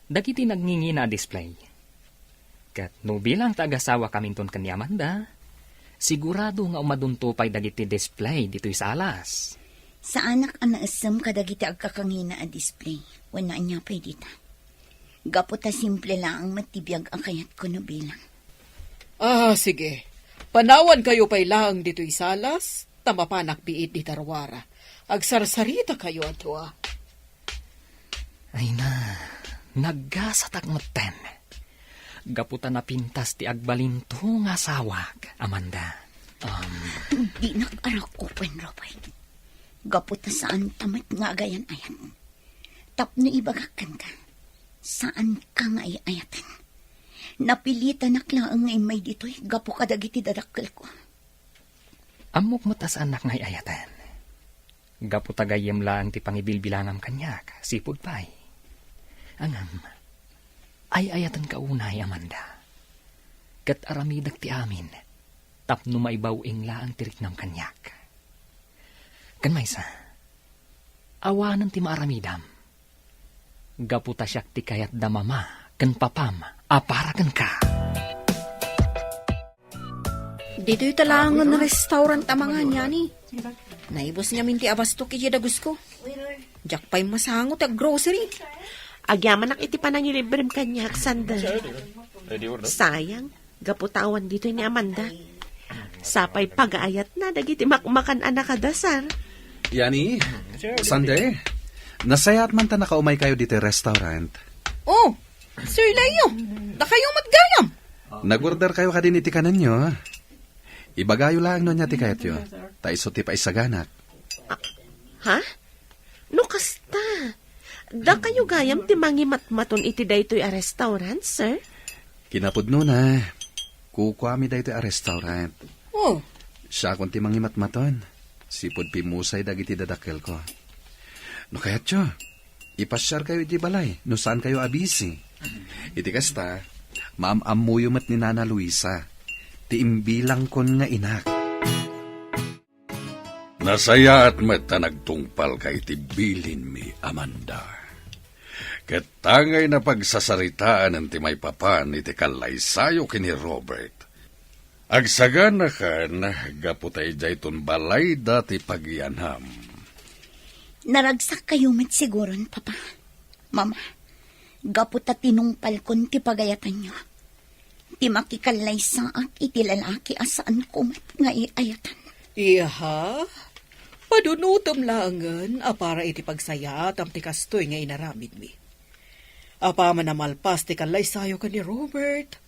Dagiti nagngingina display. Kat no bilang taga-sawa kaminton kan ni Amanda, sigurado nga umaduntupay dagiti display dito'y salas. Sa anak ang naasam kadagiti agkakangina a display. Wala niya pa'y dita. Gaputa simple lang ang matibiyag ang kayat ko na bilang. Sige. Panawan kayo pa'y lang dito'y salas, tamapanak biit di tarwara. Agsarsarita kayo ato Ay na, naggasatak maten. Gaputa na pintas ti agbalinto nga sawag, Amanda. Di nag-arak open, Robert. Gaputa saan tamat nga agayan ayan. Tapno ibagakan ka. Saan ka nga ayatan? Napilitan naklaan ngay may dito'y gapu kadagiti dadakkel ko. Amok matas anak ngay ayatan. Gapu tagayem lang ti pangibilbilangam kanyak, sipod pa'y. Angam, ay ayatan ka unay, Amanda. Kat aramidag ti amin, tapno maibawing laang tiriknam kanyak. Kan maysa, awanan ti maaramidam. Gaputa siyak ti kayat damama, kan papam, aparakan ka. Dito'y talangan na restaurant amangan, Yani. Naibos niya minti abasto kiti dagus ko. Jak pa'y masangot ag grocery. Agyaman iti panangilibrem kanyak, Sander. Sayang, gaputawan dito ni Amanda. Sapay pag-aayat na dagiti makmakan anak kadasar. Yani, Sunday, nasayat man ta nakaumay kayo dito restaurant. Oh, Sir Leo, na kayo matgayam. Nag-order kayo kadin iti kanan nyo. Ibagayo lang no niya ti kayat yun. Taiso ti pa isaganak. Ha? No kasta. Da kayo gayam ti mangimatmaton iti daytoy a restaurant, sir? Kinapudno na. Kukwami daytoy a restaurant. Oh, Siya kung ti mangimatmaton. Sipod pimusay dagiti dadakkel ko. No kayat yo, ipasyar kayo iti balay. No saan kayo abisi. Iti kasta, maam-amuyo mat ni Nana Luisa. Ti imbilang kon nga inak. Nasaya at mata nagtungpal ka iti bilin mi, Amanda. Katangay na pagsasaritaan ng timay papan iti kalaysayo kini Robert. Agsagan na ka na gaputay jayton balay dati pagyanham. Naragsak kayo met siguron, Papa. Mama, gaputa tinungpal kon ti pagayatan nyo. Ti makikalay saak iti lalaki asaan kumat nga iayatan. Iha? Padunutom langan, para iti pagsaya tam ti kastoy nga inaramid mi. Apa man namalpas ti kalay sayo ka ni Robert.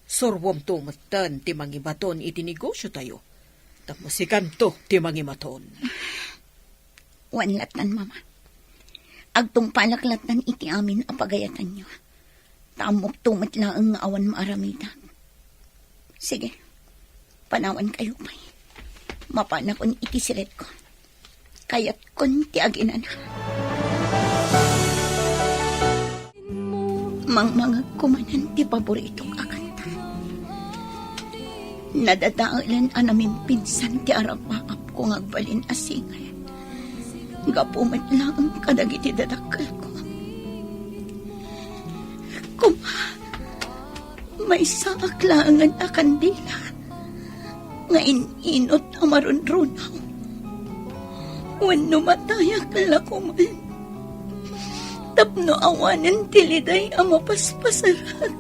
Sorwom tumatan ti mangibaton iti negosyo tayo. Tapos ikanto ti mangimaton. Wanlatan, Mama. Agtong palaklatan iti amin apagayatan nyo. Tamok tumat lang nga awan maaramitan. Sige, panawan kayo pa'y. Mapana kon iti silet ko. Kayat kon ti aginan. Mga kumanan ti paboritong akanta. Nadadaalan anamin pinsan ti arapaap ko ngagbalin asingay. Gapumat lang ang kadagiti dadakal ko. May saaklangan a kandila. Ngayon inot ang marunrunaw. When numatayak lakuman. Tapno awanan tiliday ang mapaspasarat.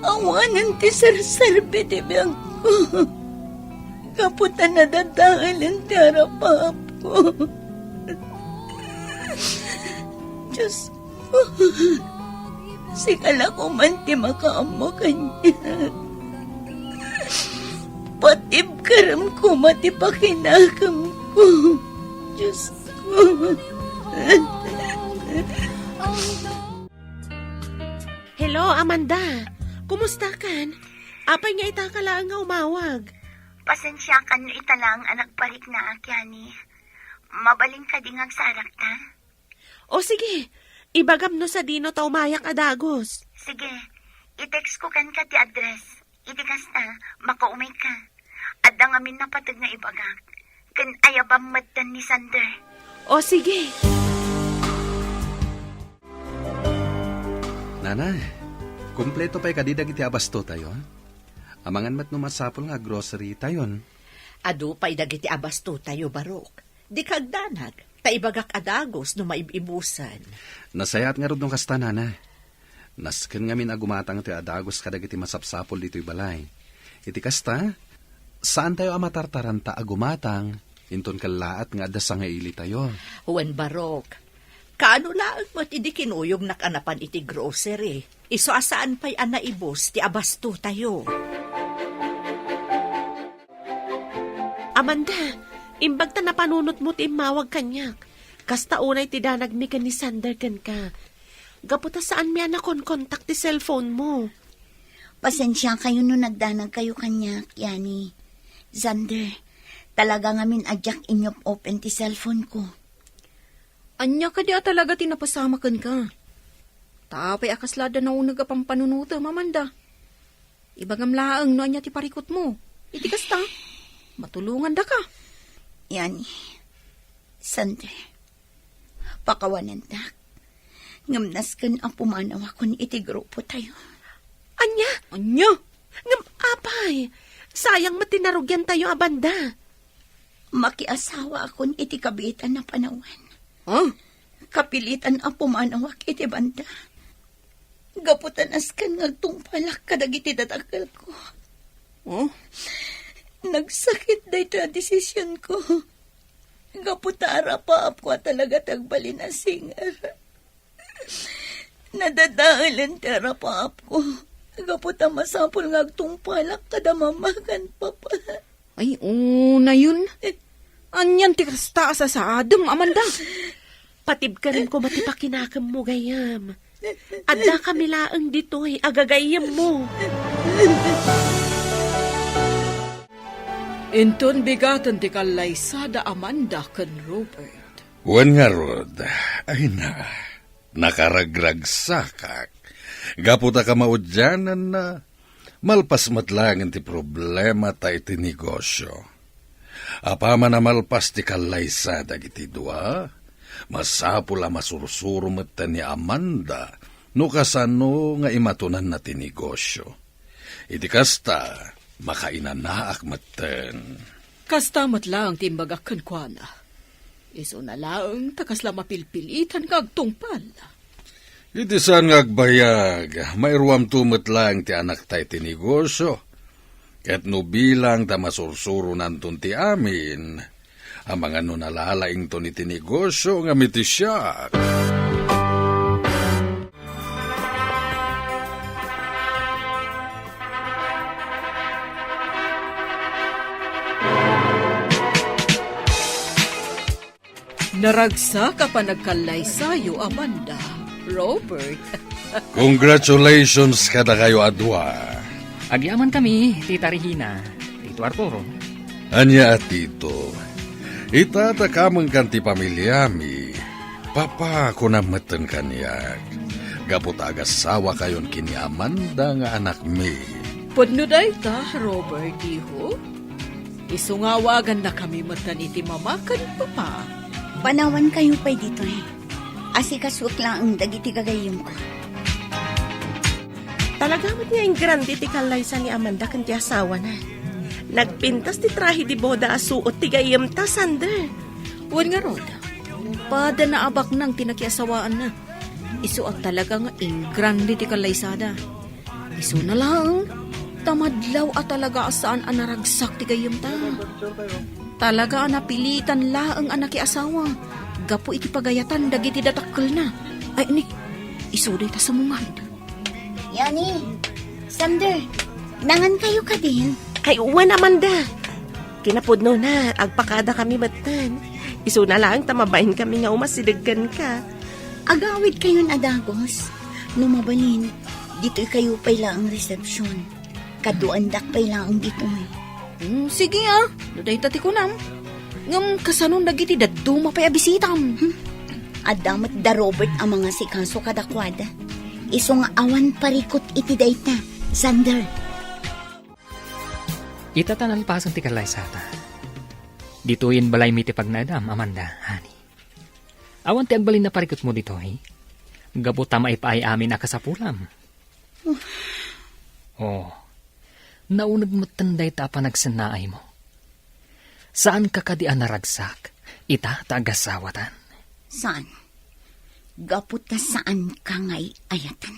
Awanan ti sarsarbe di biyang ko. Kaputan na dadaalan ti harapap ko. Diyos ko. Sigala ko man ti makaamo kanya. Patib karam ko mati pakinakam ko. Diyos ko. Hello, Amanda. Kumusta kan? Apay nga itakala nga umawag. Pasensya ka no italang anak parik na akyani. Mabaling ka ding agsarak ta? O sige, ibagam no sa dino ta umayak adagos. Sige, i-text ko kan ka ti address. Itikas na, makaumay ka. At dangamin na patag na ibagak. Kan ayabam maddan ni Sander. O sige. Nanay, kumpleto pa'y kadidag iti abasto tayo. Amangan mat numasapol nga grocery tayon. Adu pa'y dagiti abasto tayo, Barok. Di kagdanag, taibagak adagos no maibibusan. Nasayat nga rod nung kasta, nanay. Nasken nga minagumatang iti adagos kadagiti masapsapol dito'y balay. Iti kasta, saan tayo amatartaranta agumatang, inton kalaat nga adasa nga ili tayo. Huwan, Barok, kaano lang mo't idi kinuyog nakanapan iti grocery. Iso asaan pa'y anaibos ti abasto tayo. Amanda, imbag ta napanunot mo ti mawag kanyak. Kasta unay ti danag mi kan ni Sander kan ka. Gaputa saan mi anakon kontak ti cellphone mo. Pasensya kayo no nagdanag kayo kanya, Yani. Zander, talaga ngamin adyak inyop open ti cellphone ko. Anya ka di talaga tinapasamakan ka. Tapay akaslada na unag apang panunuta, Amanda. Ibagam laang no anya ti parikot mo. Itikas ta. Matulungan da ka. Yani, Sander, pakawanan tak. Ngamnas kan ang pumanaw akon iti grupo tayo. Anya? Anya? Ngam apay. Sayang matinarugyan tayo, Amanda. Makiasawa akon iti kabitan na panawan. Huh? Kapilitan ang pumanawak iti banda. Gaputan askan ngagtungpalak kadagiti datakal ko. Oh? Nagsakit na ito ang desisyon ko. Gaputara pa ako talaga tagbalin na singar. Nadadaalan tara pa ako. Gaputa masapol ngagtungpalak kada mamagan pa pa. Ay, na yun. Anyan ti kasta sa adem, Amanda. Patib ka rin ko matipakinakam mo gayam. Adda kami laang dito'y agagayam mo. Inton bigatan ti kalay sada Amanda kan Robert. Wan nga rod, ay na, nakaragragsakak. Gaputa ka maudyanan na, malpas matlangan ti problema ta iti negosyo. Apama na malpas ti kalay sada iti dua, masapula masursuro mata ni Amanda, no kasano nga imatunan na ti negosyo. Iti kasta, makainanaak maten. Kastamat lang timbaga kan kuana. Iso na lang takasla mapilpilitan kag tungpal. Iti saan ngagbayag, mayruam tumot lang ti anak tay ti negosyo. Ket no bilang ta masursuro nantun ti amin, ang mga nalalaing to ni ti negosyo nga miti siya. Naragsa ka pa nagkalay sayo, Amanda. Robert. Congratulations kada kayo adwa. Agyaman kami, Tita Regina, Tito Arturo. Anya at tito, itatakamang kan ti pamilyami, papa ko na matan kanyak. Gapot agasawa kayon kini Amanda nga anak mi. Pudno day ta, Robert, iho. Isungawagan na kami matan iti mamakan papa. Panawan kayo pa dito eh. Asikaswak lang ang dagiti kagayong ko. Talaga mo't nga yung grande ti kalaysa ni Amanda kan ti asawa na. Nagpintas ti trahi di boda asuot ti gayam ta, Sander. Wan nga, Rod. Pada na abak nang tinakiasawaan na. Isu at talaga nga grande ti kalaysada. Isu na lang. Tamadlaw at talaga asaan ang naragsak ti gayam ta. Talaga napilitan laang anak asawa. Gapo iti pagayatan dagiti datakkel na. Ay ni, isuday ta sa mungad. Yani, Sander, nangan kayo ka din. Ay, uwan, Amanda. Kinapudno na, agpakada kami batan. Isu na lang, tamabahin kami nga umasidaggan ka. Agawid kayo na dagos. Numabalin, dito kayo pa lang ang resepsyon. Kaduandak pa lang dito eh. Sige Nuday tati ko nam. Ngam kasanon dagiti daduma pa abisitam. Adamat da Robert ang mga sikaso kadakwada. Iso nga awan parikot iti dayta, Sander. Itatanalpasan ti kalaysata. Dituin balay mi ti pagnadam, Amanda, honey. Awan ti agbalin na parikot mo dito, eh. Gabot tama ipaay amin akasapulam. Naunag mo tanday ta pa nagsanaay mo. Saan ka kadian naragsak? Ita tagasawatan. Saan? Gapot na saan ka ngay ayatan?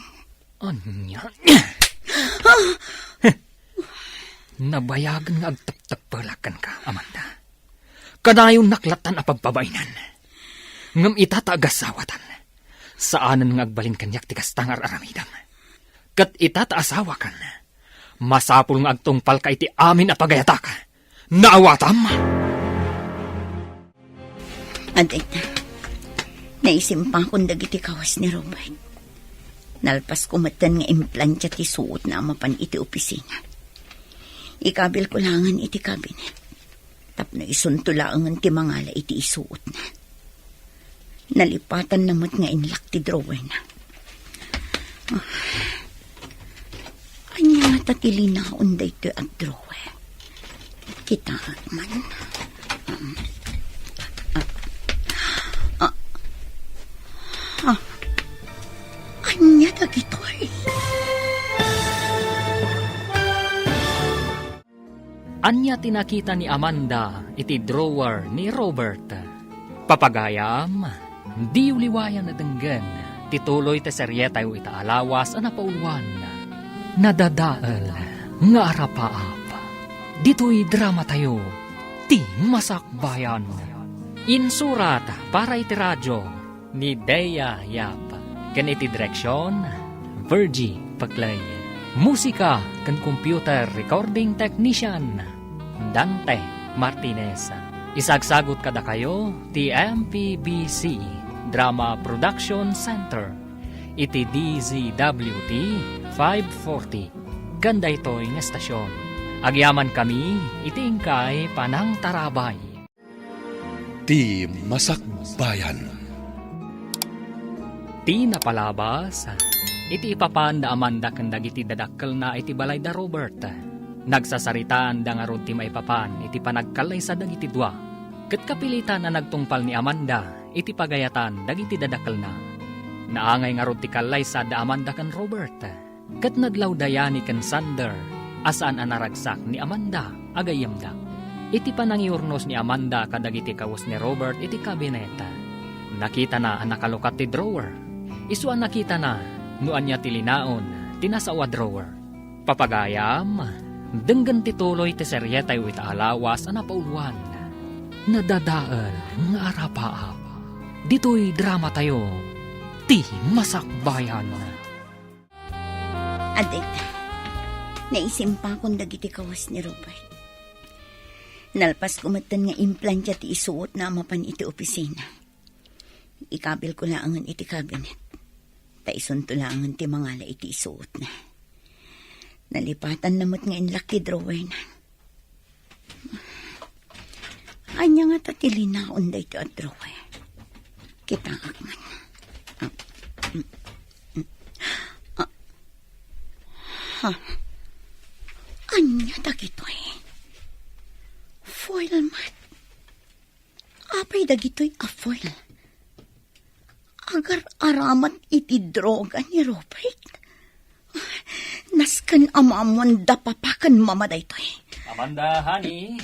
Anya? Nabayagan nga agtagtagpalakan ka, Amanda. Kadayon naklatan a pagpabainan. Ngam ita tagasawatan. Saanan nga agbalin kanyak tikas tangar aramidam. Kat ita taasawakan. Masapul nga agtungpal ka iti amin a pagayata ka. Naawatam! Aday na. Naisimpang kong dagiti kawas ni Robert. Nalpas kumatan nga implantya ti suot na amapan iti opisina. Ikabil ko langan iti kabinet. Tapno isuntulaangan ti mangala iti isuot na. Nalipatan namot nga inlak ti drawer na. Anya tatilinaon da ito at drawer. Kita man. Anya dagitoy. Anya tinakita ni Amanda iti drawer ni Robert. Papagayam, di uliwayan na denggan. Tituloy ta seryeta ita alawas na pauluan. Nadadaal nga arapaap. Dito'y drama tayo. Ti Masakbayan. Insurat para iti radyo ni Dea Yap. Kan iti direksyon, Virgie Paclay. Musika kan computer recording technician, Dante Martinez. Isagsagot kada kayo, ti MPBC Drama Production Center. Iti DZWT 540. Ganda ito'y nga estasyon. Agyaman kami, iti ingkay Panang Tarabay. Ti Masakbayan. Ti napalabas, iti ipapan da Amanda kandag iti dadakkel na iti balay da Robert. Nagsasaritaan da nga ron ti maipapan, iti panagkalay sa dagiti dua. Ket kapilitan na nagtungpal ni Amanda, iti pagayatan dagiti dadakkel na. Naangay nga ron ti kalay sa da Amanda kan Robert. Ket nadlaw dayani kan Sander, asaan ang naragsak ni Amanda agayam da. Iti panangiurnos ni Amanda kadagiti kawos ni Robert iti kabineta. Nakita na ang nakalukat ti drawer. Isuan nakita na nuan niya tilinaon tinasawa drawer. Papagayam, denggan tituloy ti seryetay wit alawas ang napauluan. Nadadaal nga arapaap. Dito'y drama tayo. Ti masakbayan. Adik, naisimpa kong dagiti kawas ni Robert. Nalpas kumatan nga implantya ti isuot na mapan iti opisina. Ikabil ko laangan iti cabinet. Taison to laangan ti mangala iti isuot na. Nalipatan namot nga inlaki drawer na. Anya nga tatilinaon da ito at drawer. Kita akman. Anya dagitoy. Foil mat. Apay dagitoy a foil. Agar aramat iti droga ni Robert. Nasken amamon da papakan mama daytoy. Amanda, honey.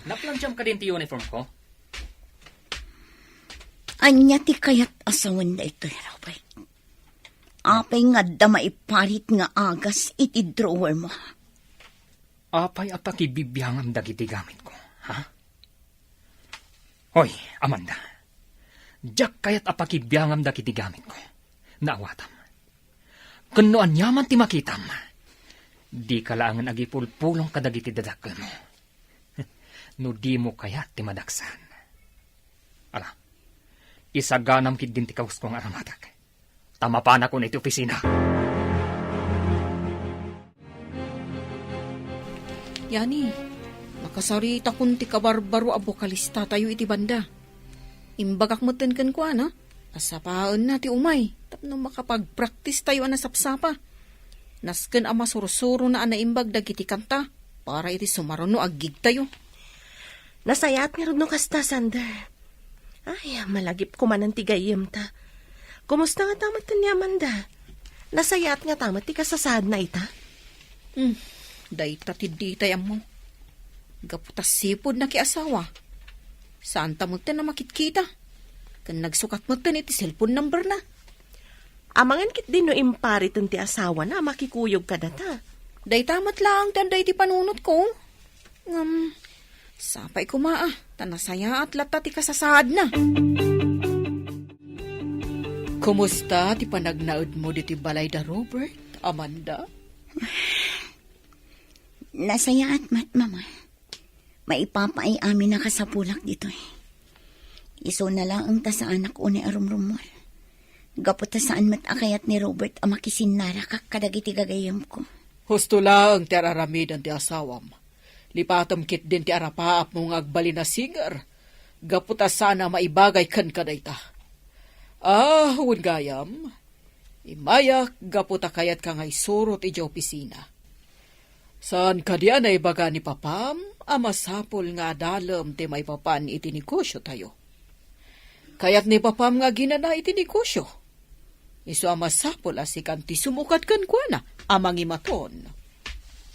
Naplansyam ka din ti uniform ko? Anya ti kayat asawan daytoy, Robert. Apay nga da maiparit nga agas iti drawer mo. Apay apakibibiyangam dagiti gamit ko, ha? Hoy, Amanda. Diyak kayat apakibiyangam dagiti gamit ko. Naawatam. Kunoan yaman ti makitam. Di kalaangan agipulpulong kadagiti dadakkel mo. No di mo kayat ti madaksan. Ala, isaganam kid din ti kaus kong aramatak. Tamapan ako na iti opisina. Yani, makasarita kun ti kabarbaro abokalista tayo iti banda. Imbagak moten ken kwa na, asapaan na ti umay, tapno makapag-practice tayo anasapsapa. Nasken ama surusuro na anaimbag dagiti kanta, para iti sumaruno aggig tayo. Nasayat nga rin no kasta, Sander. Ay, malagip ko man ang tigayim ta. Kumusta nga tamat ni Amanda? Nasayat nga tamat ti kasasad na ita? Dayta ti ditay mo. Gaputas sipod na kiasawa. Saan ta mo na makitkita? Kan nagsukat mo iti cellphone number na. Amangan kit din no imparit ti asawa na makikuyog ka data. Daytamat lang tanday ti panunot ko. Sapay ko maa. Tanasaya at lata ti kasasad na. Kumusta ti panagnaud mo diti balay da Robert, Amanda? Nasaya at mat, mama. Maipapay amin na kasapulak dito eh. Iso na lang ang ta sa anak ko ni arumrumor. Gapot ta saan mat akayat ni Robert ang makisinara kakadagiti gagayam ko. Husto lang ti araramid ang ti asawam. Lipatam kit din ti arapaap mong agbali na singer. Gapot ta sana maibagay kan kadayta. Huwag gayam. Imayak gapot ta kayat ka ngay surot iti opisina. Saan ka diyan ay baga ni papam, amasapol nga dalam ti may papan iti negosyo tayo. Kayat ni papam nga ginana iti negosyo. Isu amasapol asikan ti sumukat kan kwa na, amang imaton.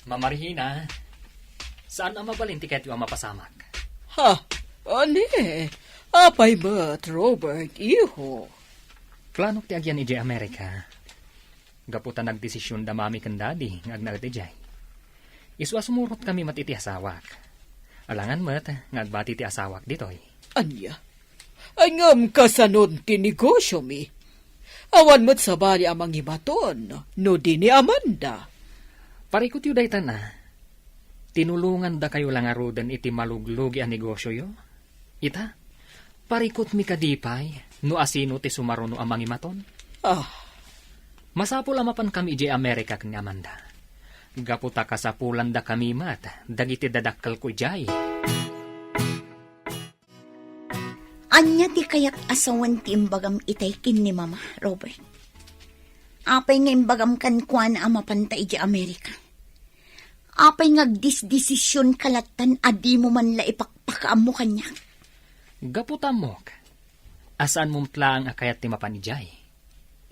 Mamarihina, saan ang mabalin ti kahit yung mapasamak? Ane? Apay ba't, Robert, iho? Plano ti agyan iti Amerika. Gaputan nagdesisyon da mami kan daddy, ngagnagat ijay. Iswa sumurot kami mat iti asawak. Alangan mat, ngagbati ti asawak ditoy. Anya? Angam kasanod ti negosyo mi. Awan mat sabali amang ibaton, no di ni Amanda. Parikot yu daytan na. Tinulungan da kayo lang arudan iti maluglugi ang negosyo yo. Ita, parikot mi kadipay, no asino ti sumaruno amang imaton. Masapul amapan kami iti Amerika kang Amanda. Gaputa kasapulan da kami mat, dagiti dadakkel ko jay. Anya ti kayak asawan ti imbagam itay kin ni Mama, Robert. Apay nga imbagam kan kuan amapanta iti Amerika. Apay nga disdesisyon kalatan adi mo man la ipakpakaam mo kanya. Gaputa mo, asaan mong tlaang akayat ti mapanijay?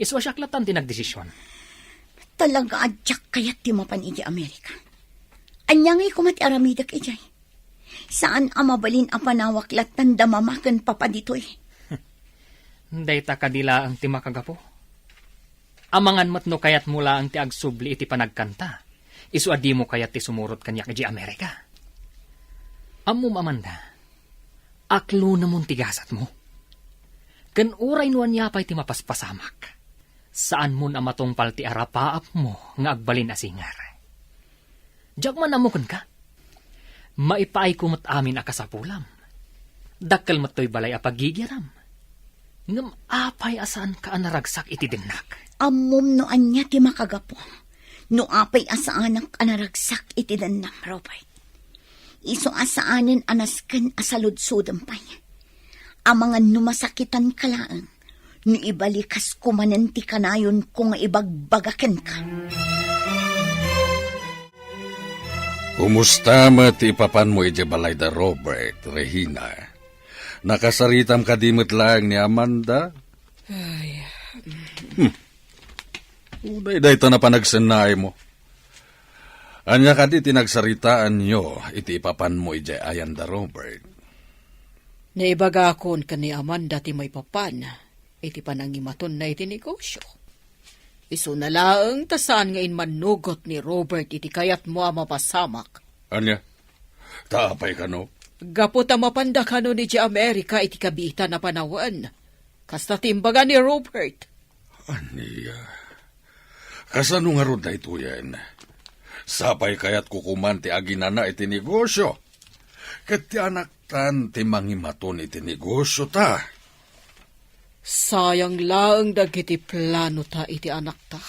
Iswa syaklatan ti nagdesisyon. Talaga adyak kayat ti mapan iti Amerika. Anya ngay kumati aramidak ijay. Saan amabalin a panawaklat tanda mamakan papa ditoy? Dayta kadila ang ti makagapo. Amangan matno kayat mula ang ti agsubli iti panagkanta. Isu adi mo kayat ti sumurot kanyak iti Amerika. Ammo Amanda, aklo na mong tigasat mo. Kan uray nuan niya pa'y ti mapaspasamak. Saan mo na matungpal ti arapaap mo nga agbalin asingar. Diyak man amukan ka. Maipaay kumot amin akasapulam. Dakkel matoy balay apagigiram. Ngam apay asaan ka anaragsak iti dinnak. Ammom no anya ti makagapo. No apay asaanak anaragsak iti danam, Robert. Iso asaanin anasken asaludsudem pay. Amangan numasakitan kalaang. No ibalikas kumanen ti kanayon kung ibagbagaken ka. Kumusta ti papan mo iti balay da Robert, Regina? Nakasaritam kadimot lang ni Amanda? Uday-day ito na panagsanay mo. Anya ka di tinagsaritaan nyo, iti papan mo iti ayan da Robert. Naibagakon ka ni Amanda ti may papan, iti panangimaton na iti negosyo. Isu na laeng tasaan ngayon manugot ni Robert iti kayat mo mapasamak. Anya? Taapay ka no? Gapot ang mapanda ka no ni Amerika iti kabita na panawan. Kasta timbaga ni Robert. Anya? Kasano nga ron na ito yan? Sapay kayat kukuman ti aginana iti negosyo. Kat ti anak tan ti mangimaton iti negosyo ta. Sayang laeng dagiti plano ta iti anak ta.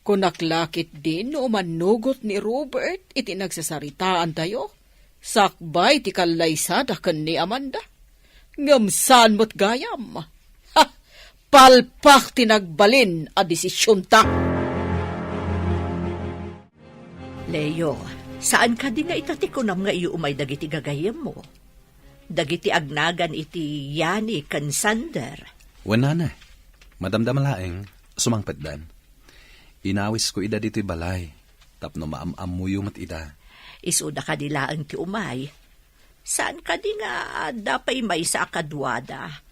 Kunaklakit din no manugot ni Robert iti nagsasaritaan tayo. Sakbay ti kalaysa daken ni Amanda. Ngamsan mo't gayam. Ha! Palpak tinagbalin a desisyon ta. Leo, saan ka di nga itatikunam nga iyo umay dagiti gagayam mo? Dagiti agnagan iti Yani kan Sander. Wala na. Madamdam laeng, sumangpetdan. Inawis ko ida dito'y balay. Tapno maam-amuyo mat ida. Isuda ka dilaan ti umay. Saan ka di nga dapay may sa akadwada?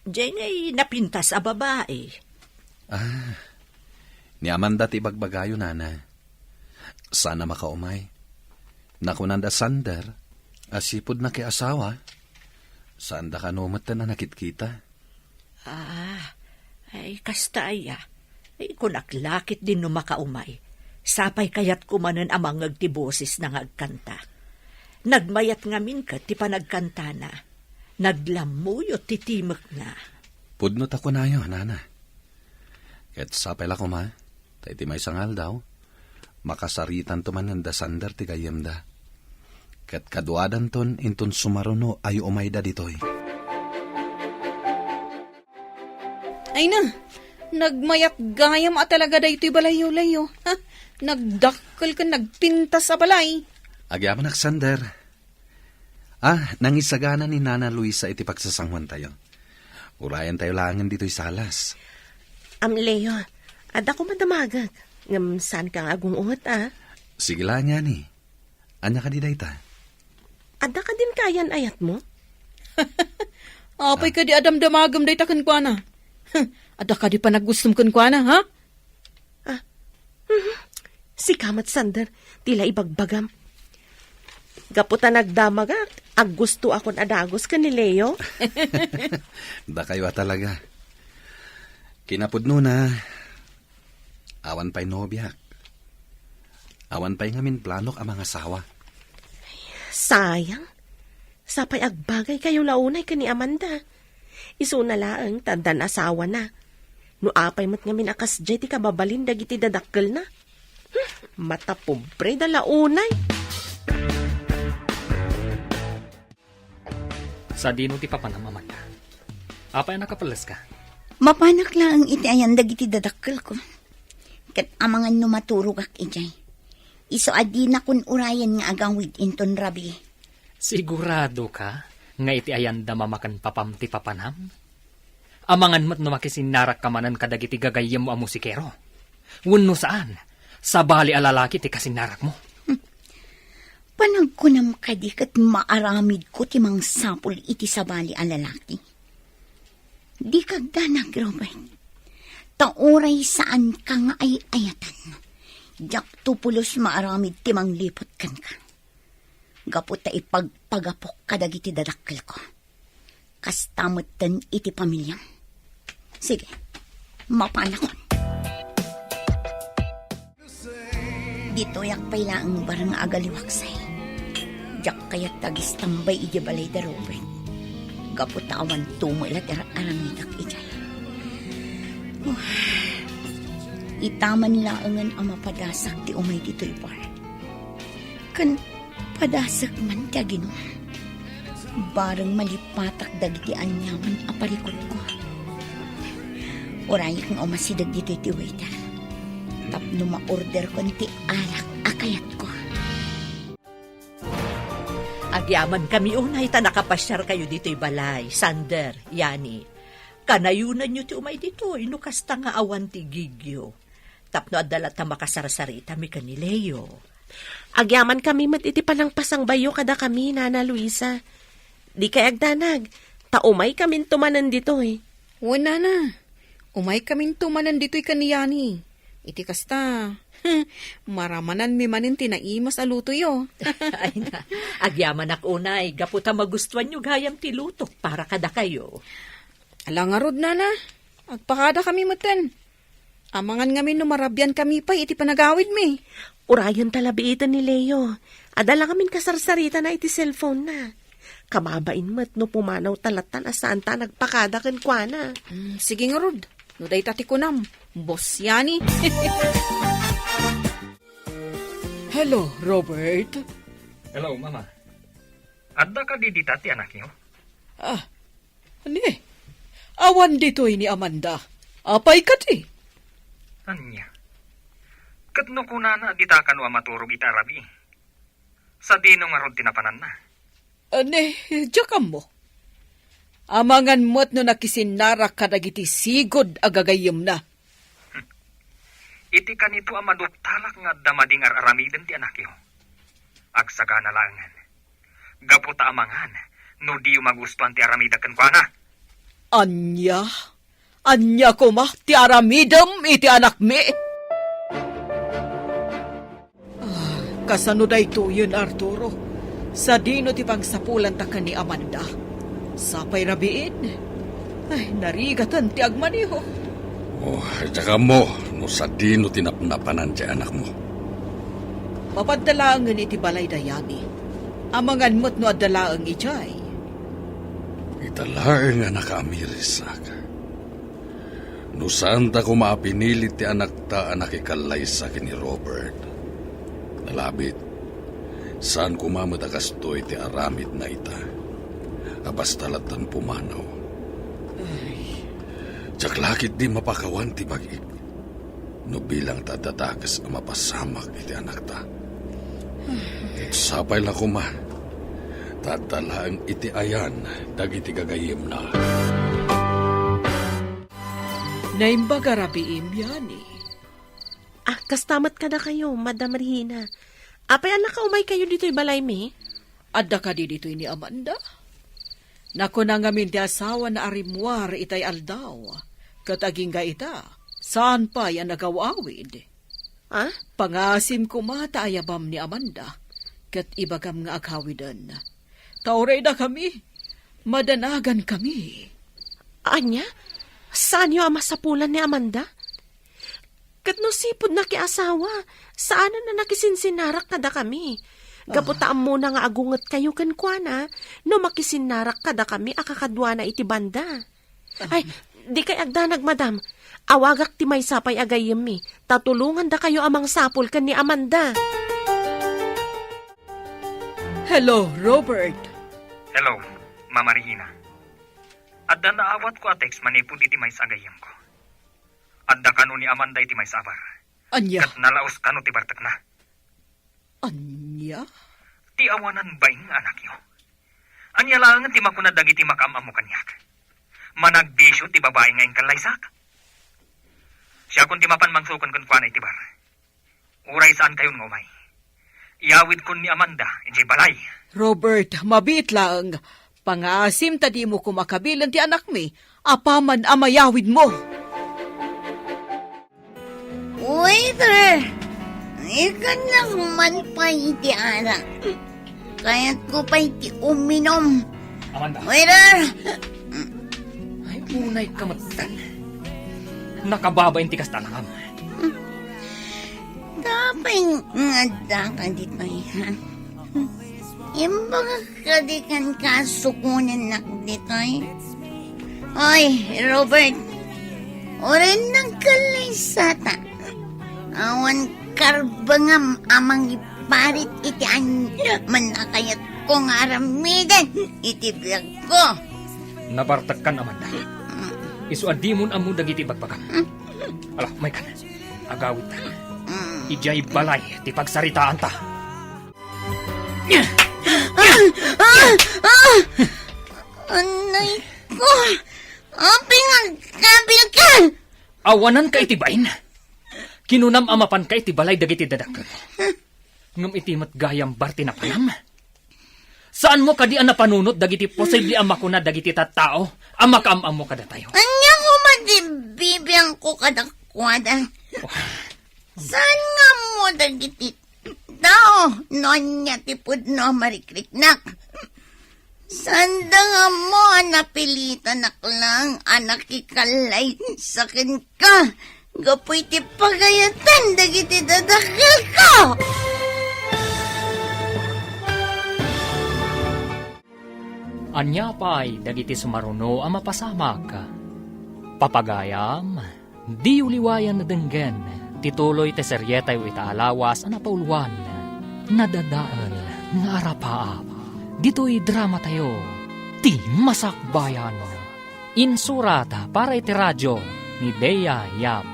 Diyan ay napintas a babae. Ni Amanda ti bagbagayo nana. Sana makaumay. Nakunanda Sander, asipod na kay asawa. Saan da ka numatan na nakit-kita? Ay kasta aya. Ay kunaklakit din no makaumay. Sapay kayat kumanan amang agtiboses na ngagkanta. Nagmayat ngamin ka ti panagkanta na. Naglamuyot ti timek na. Pudnot ako na yun, nana. Ket sapay la kuma, tayo ti may sangal daw. Makasaritan to man da Sander ti gayem da. Ket kaduadan ton inton sumaruno ay umayda ditoy. Ay na, nagmayat gayam at talaga da ito'y balayo-layo. Ha? Nagdakkel ka, nagpintas sa balay. Agyaman Sander. Nangisagana ni Nana Luisa iti pagsasangwan tayo. Urayan tayo langan dito'y salas. Leo, ada ko madamagag. Ngam saan ka agungungot Sige lang yan eh. Anya ka di dayta? Ada ka din kayan ayat mo? Apay ka di adamdamagam day takan kwa na. Ada ka di pa naggustom kan kwa na, ha? Si Kamat Sander, tila ibagbagam. Gaputa nagdamaga, ag gusto akon adagos ka ni Leo. Da kayo talaga. Kinapudno na. Awan pa'y nobyak. Awan pa'y ngamin planok ang mga asawa. Sayang. Sapay agbagay kayo launay ka ni Amanda. Isu na laang tandan asawa na. No apay mat ngamin akas jay ti kababalin dagiti dadakkel na. Mata pobre da launay. Sa dino ti papanamaman ka. Apay nakapalas ka. Mapanak lang ang iti ayan dagiti dadakkel ko. Kat amangan no maturog ak ijay. Iso adi na kun urayan nga agang with inton rabi. Sigurado ka nga iti ayanda mamakan papam ti papanam? Amangan mo't no makisinarak kamanan kadagiti gagayem mo a musikero. Wenno saan? Sa bali alalaki ti kasinarak mo. Panagkunam kadi kat maaramid ko timang sapul iti sabali a lalaki. Di kagdanag, Robert. Tauray saan ka nga ay ayatan. Jak tupulos maaramid timang lipot kan ka. Gapot ta ipagpagapok kadagiti dadakkel ko. Kastamutan iti pamilya. Sige, mapanakon. Dito yak pala ang barang agaliwaksay. Jak kayat tagis tambay iti balay da Robert. Gapot ta awan tumulat aramidak ijay. Itaman laangan ang mapadasak ti umay dito ipar. Kan padasak man ti Ginoo. Barang malipatak dagiti anyaman aparikot ko. Oray kong umasidag dito iti waiter. Tapno ma-order ko ti alak akayat ko. Agyaman kami unay ta nakapasyar kayo dito'y balay, Sander, Yani. Kanayunan nyo ti umay dito, inukas ta nga awan ti gigyo. Tapno adala ta makasarasarita mi kanileyo. Agyaman kami mat iti palangpasang bayo kada kami, Nana Luisa. Di kay agdanag, taumay kamin tumanan dito eh. Wala na. Umay kaming tumanan dito'y kaniyani. Iti kasta, maramanan mi manin tinaimas aluto yo. Ay na, agyaman ak unay, gaputa magustuhan nyo gayam ti lutok para kada kayo. Alangarod na. Agpakada kami matan. Amangan ngamin numarabyan kami pa iti panagawid mi. Urayon talabiitan ni Leo. Adala kamin kasarsarita na iti cellphone na. Kamabain mat no pumanaw talatan asaan ta nagpakada ken kuana. Sige nga rod, no day tati kunam. Boss Yani. Hello, Robert. Hello, Mama. Adda ka di ditati anak niyo? Ani? Awan dito'y ni Amanda. Apay ka ti? Anya? Katno kunana dita ka no maturog ita rabi. Sa dino nga rod tinapanan na. Ani, diyakam mo. Amangan mo't no nakisinarak ka dagiti sigod agagayim na. Iti kanito ang maduktalak nga damadingar aramiden ti anak yo. Agsaga na langan. Gaputa amangan, no di magustuhan ti aramidakan kwa na. Anya? Anya ko ma, ti aramidam iti anak mi. Kasano da ito yun, Arturo? Sa dino ti pangsapulan ta ka ni Amanda. Sapay rabiin. Ay, narigatan ti agmaniho. Oh, tsaka mo, no sa dino tinapnapanan ti anak mo. Papadalaangan iti balay dayani. Amangan mo't no adalaang ijay. Italaang nga nakaamirisak. No saan ta kumapinilit ti anak ta anak ikalay sa ni Robert. Nalabit, saan kumamatakas to iti aramid na ita. Abastalatan pumanaw. Tsaklakit di mapakawan ti bagik. No bilang tadadakas ang mapasamak iti anak ta. Sapay lang kuma. Tatalaan iti ayan, dagiti gagayim na. Naimbaga rabiim yani. Kastamat ka na kayo, Madam Rihina. Apay anak ka umay kayo dito'y balay mi? Adda ka di dito'y ni Amanda? Naku na ngamin ti asawa na arimwar itay aldaw. Kataging ga ita, saan pa yan nagawawid? Pangasim ko mata ayabam ni Amanda, kat ibagam nga aghawidan. Tauray na kami, madanagan kami. Anya? Saan yung amasapulan ni Amanda? Kat no sipod na kiasawa, saan na nakisinsinarak kada kami? Gaputaan mo na nga agungat kayo kankwana, no makisinarak kada kami akakadwa na iti banda. Ay, di kay agdanag, madam. Awagak ti may sapay agayim mi. Tatulungan da kayo amang sapul kan ni Amanda. Hello, Robert. Hello, Mama Regina. Adda naawat ko a text manipod iti may sagayam ko. Adda kano ni Amanda iti may sabar. Anya? Kat nalaos kano ti bartak na. Anya? Ti awanan baing anak yo. Anya lang ti makunad dagiti makamam mo kanyak. Managbisyo ti babae ngayon kalaysak. Siya kung ti mapan mangsukon kun kuana iti bar. Uray saan kayon ngumay. Iyawid ko ni Amanda, iti balay. Robert, mabit lang. Pangasim tadi mo kumakabilan ti anak mi. Apaman amayawid mo. Waiter! Ikan lang man pa iti ara. Kaya't ko pa iti uminom. Amanda. Waiter! Ay, unay kamatan. Nakababa inti kastanangam. Tapay nga ka dito yan. Imbaga kadikan kasukunan nak dito eh. Oy, Robert. Oren ng kalaysata. Awan karbangam amang iparit iti manakayat kong aramidan iti bilag ko. Nabartag kan, Amanda. Isuadi mo amo dagiti bagbagam. Ala, may kan. Agawid ta. Ijay balay, ti pagsaritaan ta. Anay ko! Pinagkabil ka! Awanan ka itibain. Kinunam amapan ka iti balay dagiti dadakkel. Ngam iti matgayam barti na panam. Saan mo kadi ang napanunot dagiti posible amakuna dagiti tattao amakam mo kada tayo. Anya ko madibibiyang ko kadakwada. Saan nga mo dagiti tao nonya tipod no marikriknak. Sanda nga mo napilitan lang anak ikalay sakin ka. Gapoy ti pagayatan dagiti dadakil ko. Anya pa'y dagiti sumaruno ang mapasamak. Papagayam, di uliwayan na denggen, tituloy te seryetay o itaalawas ang napauluan, nadadaal nga arapaap. Dito'y drama tayo, ti masakbayan. Insurata para iti radyo ni Dea Yap,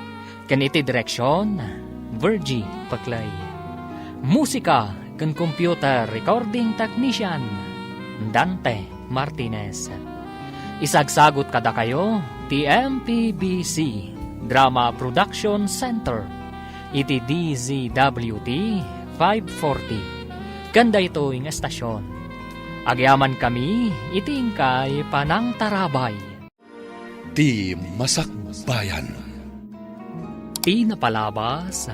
kan iti direksyon, Virgie Paclay. Musika kan computer recording technician, Dante Martinez. Isagsagot kada kayo, TMPBC Drama Production Center, iti DZWT 540. Ganda ito yung estasyon. Agyaman kami, itingkay panang tarabay. Ti Masakbayan. Ti napalabas,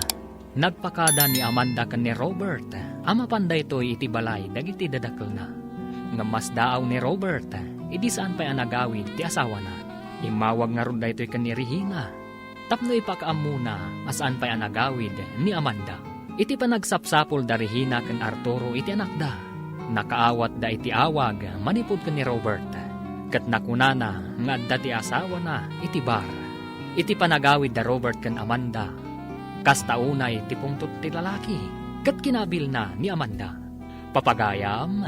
nagpakada ni Amanda kan ni Robert, ama panday to'y iti balay, dagiti dadakil na. Nga mas daaw ni Robert, idi saan pa'y anagawid, ti asawa na. Imawag nga ron da ito'y kan ni Regina. Tapno ipakaam muna, asaan pa'y anagawid ni Amanda. Iti panagsapsapol da Regina kan Arturo iti anak da. Nakaawat da iti awag, manipod kan ni Robert. Kat nakunana, nga da ti asawa na, iti bar. Iti panagawid da Robert kan Amanda. Kastaunay ti pungtot ti lalaki, kat kinabil na ni Amanda. Papagayam,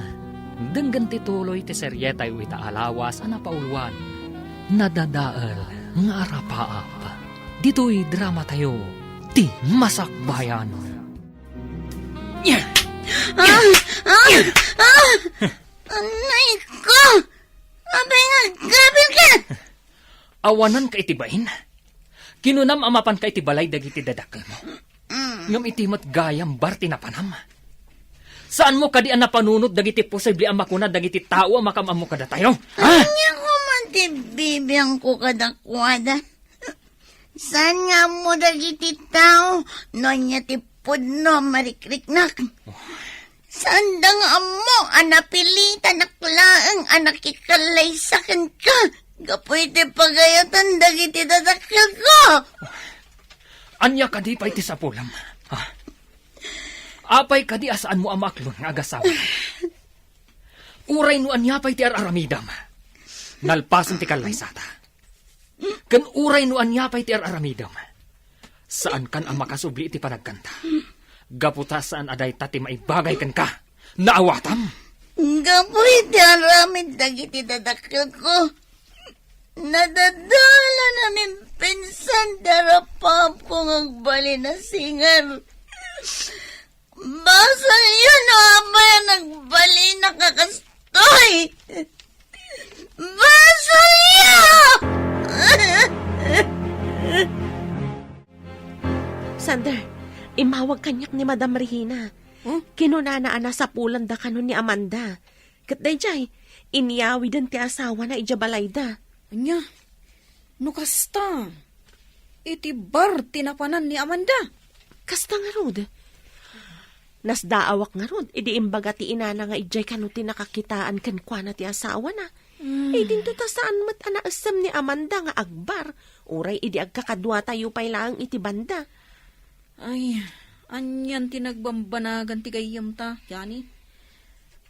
denggan ti tuloy ti seryetay o itaalawas ang napauluan. Nadadaal nga arapaap. Dito'y drama tayo, ti masakbayan. Anay ko! Abay nga, gabil ka! Awanan ka itibain. Kinunam amapan ka itibalay dagiti dadakkel mo. Ngam itimat gayam barti na panam. Saan mo kadi ang napanunod dagiti posible ang makuna dagiti tao ang makamamo kada tayo? Anya ko man ti bibiyang ko kadakwada. Saan nga mo dagiti tao nonya ti pudno marikriknak. Saan da nga mo anapilitan naklaang anak ikalay sakin ka. Gapoy ti pagayatan dagiti dadakil ko. Anya kadi pa iti sapulam. Apay kadi asaan mo amaklon nga agasawa. Uray no anya pa'y ti araramidam. Nalpasan ti kalaysata. Kan uray no anya pa'y ti araramidam. Saan kan ang makasubli iti panagkanta? Gaputa saan aday tati maibagay kan ka. Naawatam. Gapoy ti aramid dagiti dadakil ko. Nadadala na min pinsan darapap kong agbali na singar. Basa yun o amay nagbali na kakastoy. Basa yun! Sander, imawag kanyak ni Madam Regina. Kinunanaan na sa pulan da kanon ni Amanda. Kat dayjay, iniyawi din ti asawa na ijabalay da. Anya, nukasta. Iti bar tinapanan ni Amanda. Kasta nga rod. Nasdaawak nga rod, idi imbaga ti inana nga ijay kano ti nakakitaan kan kwa na ti asawa na. Dinto ta saan mat anaasam ni Amanda nga agbar. Uray idi agkakadwa tayo pay lang iti banda. Ay, anyan tinagbambanagan ti gayam ta, yani.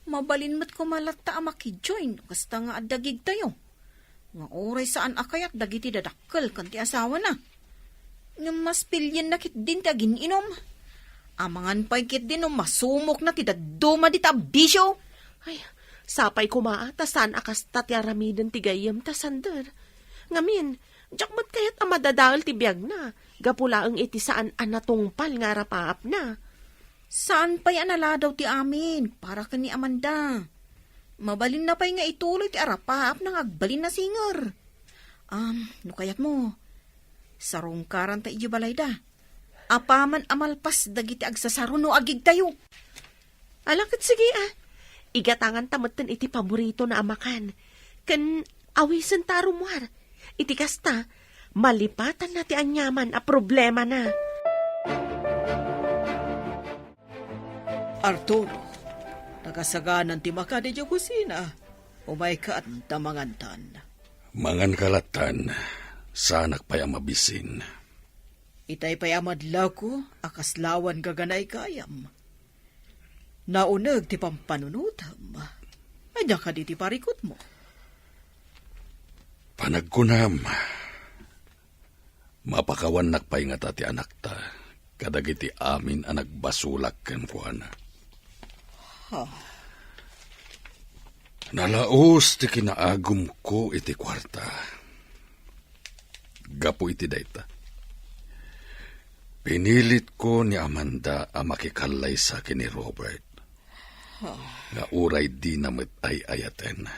Mabalin mat kumalata makijoin, kasta nga adagig tayo. Nga oray saan akayat dagiti dadakkel kan ti asawa na. Nga mas pilyan na kit din ti agin inom. Amangan pa'y kit din masumok na ti daduma di tabisyo. Ay, sapay kumaa, tasan akas tatyaramidan ti gayam tasander. Ngamin, jakmat kayat amadadal ti biyag na. Gapulaang iti saan anatungpal nga rapaap na. Saan pa'y anala daw ti amin, para ka ni Amanda. Mabalin na pa'y nga ituloy ti arapaap nang agbalin na singer. No kayat mo, sarong karan ta ijibalay da. Apaman amalpas dagiti agsasaro no agig tayo. Alakit sige Igatangan tamutin iti paborito na amakan. Kan awisan tarumwar. Iti kasta, malipatan na ti anyaman a problema na. Arturo, nagasaganan ti makadi di kusina. Umay ka at tamangantan. Mangan kalatan, sanak pa'y mabisin. Itay pa'y amadla ko, akaslawan gaganay kayam. Naunag ti pampanunutam. Anya ka di ti parikot mo. Panagkunam, mapakawan nakpay nga ti anak ta, kadagiti amin ang nagbasulak ken kuana. Nalaos ti kinaagum ko iti kwarta. Gapo iti dayta. Pinilit ko ni Amanda ang makikalay sa akin ni Robert. Nga uray di namit ay ayaten.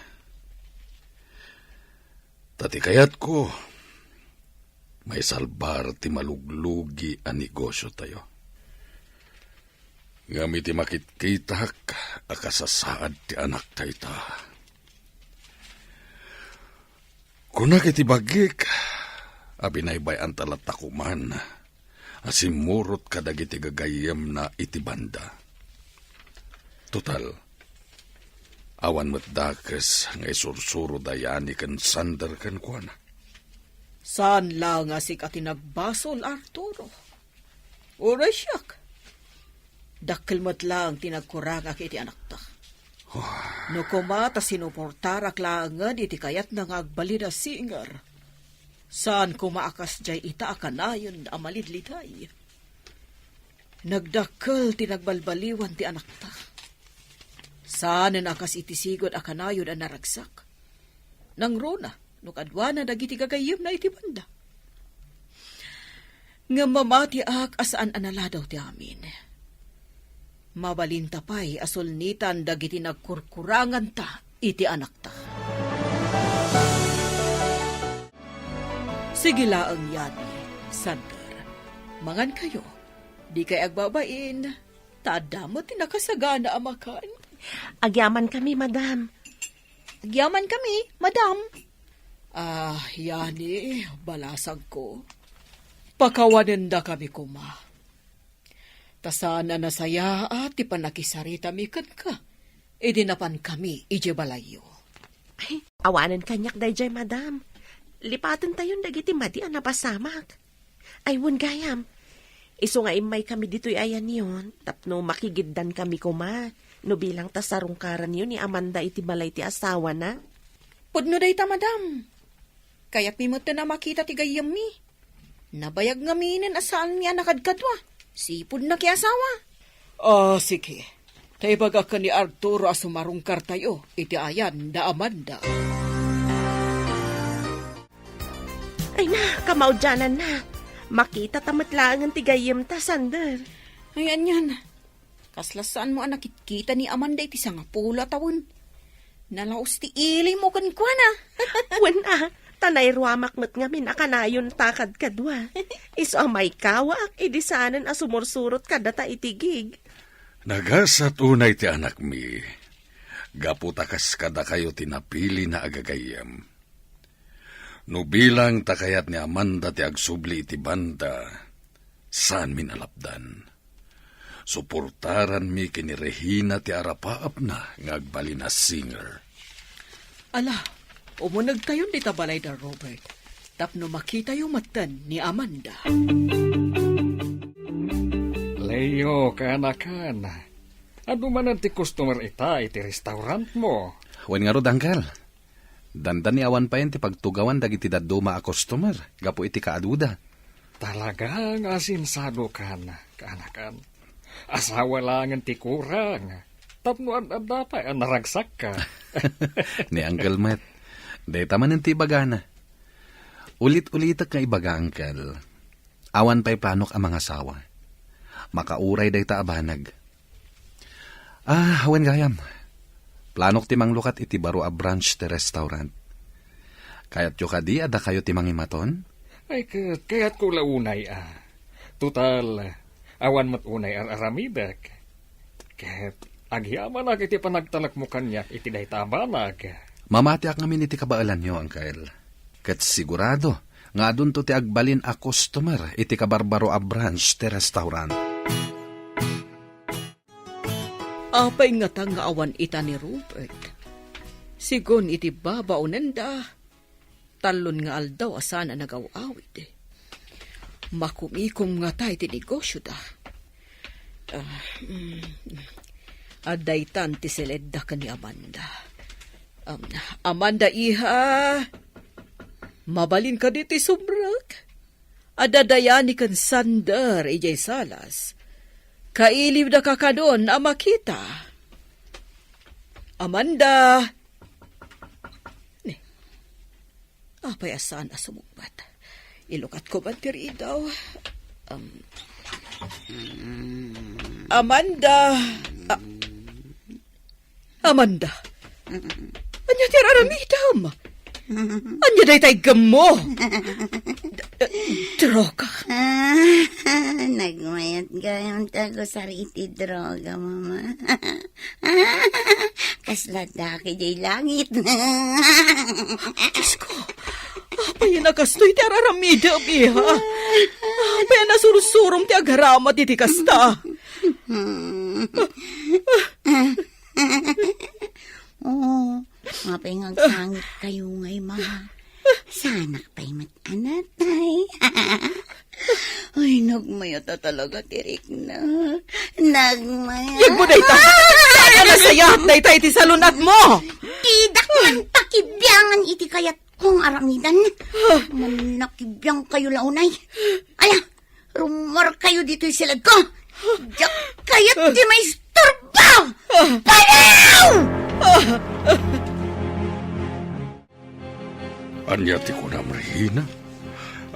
Tatikayat ko, may salbar ti maluglugi ang negosyo tayo. Ngamit ti makitkitak, akasasaad ti anak tayo ta. Kunak iti bagik, abinaybay ang talatakuman, asimurot kadagiti gagayem na iti banda. Total, awan mo't dakes ngay sursuro dayani kan sander kan kuana. Saan lang nga si katinagbasol, Arturo? Uray siyak. Dakkel mo't lang tinagkurangak iti anak ta. No kumata sinuportarak lang nga iti kayat nga agbalin na singer. Saan kumaakas jay ita akanayon amalidlitay. Nagdakkel tinagbalbaliwan ti anak ta. Saan nakas itisigod akanayon ang naragsak. Nang rona, nukadwa na dagiti gagayim na iti banda. Nga mamati ak asaan analadaw ti amin. Mabalinta pa'y asulnitan dagiti nagkurkurangan ta iti anak ta. Sige laang yani, Sander. Mangan kayo, di kay agbabain, tadamot tinakasagana amakan. Agyaman kami, madam. Agyaman kami, madam. Yani, balasag ko. Pakawanan da kami kuma. Tasana nasaya at ipanakisarita mikan ka. Idinapan kami, ijebalayo. Ay, awanan kanyak dayjay, madam. Lipatan tayon dagiti madi ang napasamak. Ay, wun gayam. Iso nga imay kami dito'y ayan yun. Tapno makigiddan kami kuma. No bilang tasarungkaran yun ni Amanda iti balay ti asawa na. Pudno day ta, madam. Kaya pimot na makita ti gayam mi. Nabayag nga minin asaan niya nakadkadwa. Sipod na ki asawa. Sige. Tay baga ka ni Arturo asumarungkar tayo. Iti ayan da Amanda. Ay na, kamaudyanan na. Makita tamat lang ang tigayam ta, Sander. Ayan yan. Kaslasaan mo ang nakitkita ni Amanda iti nga pula tawon. Nalaos ti ili mo kan kwa na. Wan tanay ruamak met ngamin akanayon takad kadwa. Iso amay kawak, idisanan asumursurot kadata itigig. Nagasat unay ti anak mi, gaputakas kada kayo tinapili na agagayam. No bilang takayat ni Amanda ti agsubli iti banda, saan min alapdan. Suportaran mi kini Regina ti arapaap na ngagbali na singer. Ala, umunag tayo di tabalay da Robert. Tapno makita yung matan ni Amanda. Leo, kanakan. Ano man ang ti customer iti restaurant mo? Wen nga rod, Uncle. Dandan ni awan pa yan ti pagtugawan dagiti daduma a customer. Gapo iti kaaduda. Talagang asinsado ka na, kanakan. Asawa lang ang ti kurang. Tapno ang dapat ang naragsak ka. Ni Uncle Matt. Deta man ti bagana. Ulit-ulitak nga ibaga, Uncle. Awan pa'y planok ang mga asawa. Makauray dayta abanag. Hawan gayam. Planok ti manglukat iti baro a branch ti restaurant. Kayat yo kadi ada kayo ti mangimaton? Ay, kaya't ko launay Total, awan mat unay aramidak. Kaya't agyaman na iti panagtalak mo kanyak iti dayta abanag. Mamati ak ngamin iti kabaalan nyo, Uncle. Kat sigurado, nga dun to ti agbalin a customer iti kabarbaro a branch ti restaurant. Apay nga tang nga awan ita ni Robert. Sigon iti babaunan da. Talon nga aldaw asana nagawawid. Makumikom nga tayo ti negosyo da. Adaytan ti seledda ka ni Amanda. Amanda iha, mabalin ka diti subrak. Adadayani kan sandar ijay salas. Kailib na kakadon a makita. Amanda! Ne, apay asan asumugbat. Ilukat ko ba tiri daw? Amanda! Amanda! Anya ti araramidam? Anya day tay gamo? Droga. Nagmayat gayong tago sa riti droga, mama. Kasladaki jay langit. Diyos ko, apay nakastoy ti araramidam, iha. Apay nasurusurom ti agaramat iti kasta. Oo, mapay ngagsangit kayo ngay, mama. Sanak pa'y matanatay. Ay, nagmayata talaga, tirik na. Nagmayata. Yag mo, dayta! Saan na sayat, dayta, iti salunat mo! Tidak man pakibyangan iti kayat kong aramidan. Manakibyan kayo launay. Ala, rumor kayo dito silad ko. Diyak kayat di may istorbo! Palaw! Anya ti kunam Regina?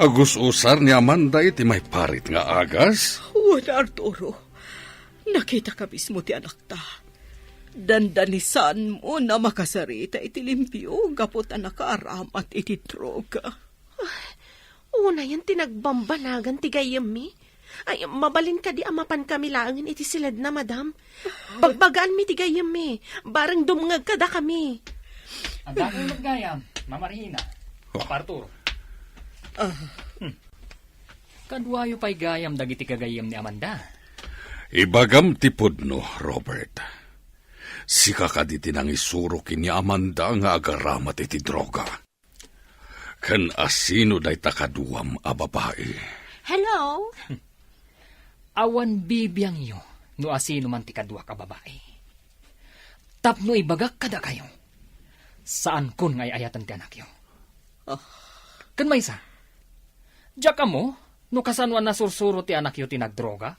Agus usar ni Amanda iti may parit nga agas? Wala, Arturo. Nakita ka mismo ti anak ta. Dandanisan mo na makasarita iti limpyo gapot na nakaaramat iti droga. Una yan tinagbambanagan ti gayam mi. Ay, mabalin ka di amapan kami laangin iti silad na, madam. Bagbagaan mi ti gayam mi. Barang dumngag kada kami. Ang daming maggayam, Mama Regina. Papa Arturo. Kadwayo pa'y gayam dagiti kagayam ni Amanda. Ibagam tipod no, Robert. Sika ka di tinang isuro kini Amanda nga agaramat iti droga. Kan asino day takaduam a babae. Hello? Awan bibiyang yo, no asino man ti kadwa ka babae. Tapno ibagak kada kayo. Saan kun ngay ayatan ti anak yo? Kan may isa? Diyak mo, no kasanwan na sursuro ti anak yo ti nagdroga?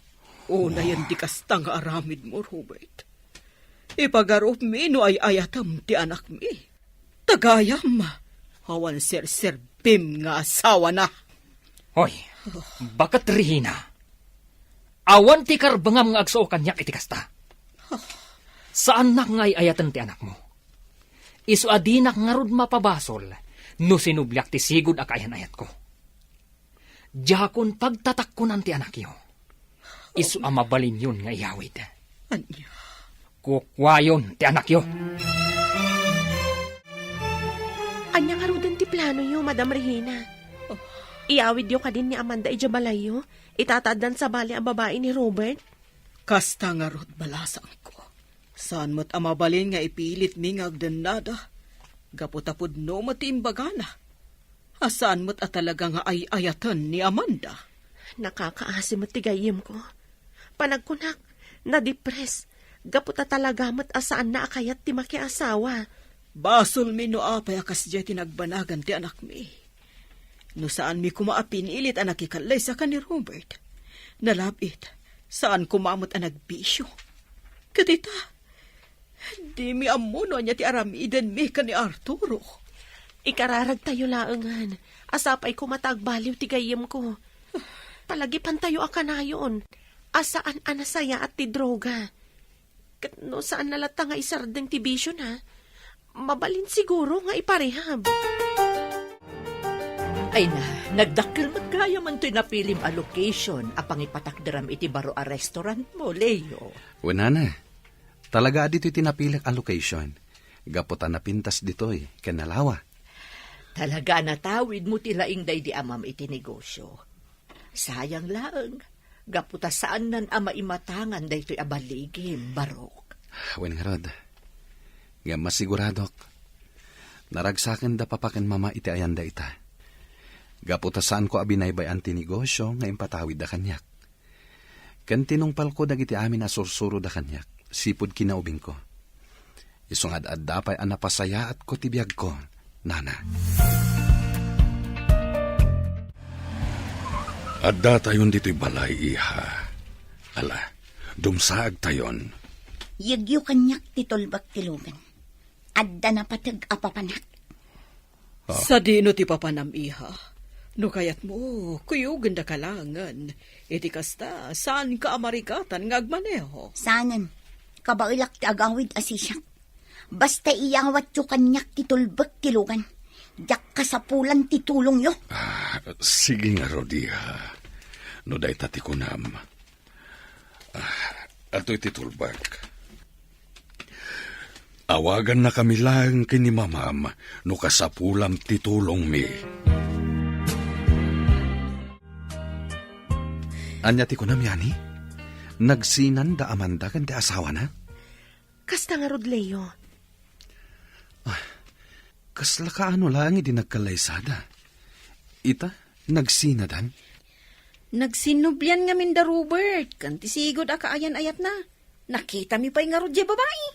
Una yan di kasta nga aramid mo, Robert. Ipagarop mi no ay ayatam ti anak mi. Tagayam, hawan ser-serbim nga asawa na. Hoy, bakat Regina? Awan ti karbangam nga agsuo kanyak iti kasta. Saan nak ngay ayatan ti anak mo? Isu adinak nga rod mapabasol, no sinublyak ti sigod akayan ayat ko. Diyakon pagtatakkunan ti anak yo. Isu amabalin yun nga iyawid. Anya. Kukwayon ti anak yo. Anya nga rudan ti plano yo, Madam Regina. Iawid yo ka din ni Amanda ijabalayo. Itatadan sa bali ang babae ni Robert. Kasta nga rod balasang ko. Saan mo't amabalin nga ipilit mi nga agdanada. Gaputapod no matiimbagana. Asaan mo't atalaga nga ay-ayatan ni Amanda. Nakakaasim at tigayim ko. Panagkunak, na-depress. Gaputa talaga mo't asaan na akayat ti makiasawa. Basol mi no apay akas jay tinagbanagan ti anak mi. No saan mi kumaapin ilit ang nakikalay sa ka ni Robert. Nalabit, saan kumamot ang nagbisyo. Katita, di mi amuno niya ti aramiden mi ka ni Arturo. Ikararag tayo laangan. Asapay ko matagbaliw ti gayem ko. Palagipan tayo akanayon. Asaan anasaya at ti droga. Kat no saan nalata nga isardeng ti bisyo na. Mabalin siguro nga iparehab. Ay na, nagdakkel magkaya man to'y napilim a location apang ipatakdaram iti baro a restaurant mo, Leo. Wala na. Talaga dito'y tinapilak a location. Gaputan na pintas dito'y kanalawa. Talaga natawid mo tilaing day di amam iti negosyo. Sayang laeng, gaputa saan nan ama imatangan day to'y abaligim, Barok. Wen nga rod. Nga masiguradok. Naragsakin da papakin mama iti ayanda ita. Gaputa saan ko abinaybayan ti negosyo nga impatawid da kanyak. Kan tinungpal ko dagiti amin na sursuro da kanyak. Sipod kinaubing ko. Isungad dapay ang napasaya at ko tibiyag ko, nana. Adda tayon dito'y balay, iha. Ala, dumsaag tayon. Yagyo kanyak titulbak tilugan. Adda na patag apapanak. Sa dino ti papanam iha. No kayat mo, kuyugan da kalangan. Iti kasta, saan ka amarikatan nga agmaneho? Sanan, kabailak ti agawid asisyak. Basta iyawat yu kanyak titulbak tilugan. Yak kasapulan titulong yo. Sige nga, Rodiha. No day tati kunam. Ato'y titulbak. Awagan na kami lang kini mamam no kasapulam titulong mi. Anya ti kunam yani? Nagsinan da Amanda kan ti asawa na? Kasta nga rod, Leo. Kasla ka ano lang di nagkalaysada. Ita, nagsinadan? Nagsinubyan nga min da Robert. Kanti sigod akaayan-ayat na. Nakita mi pa'y nga rodya babae.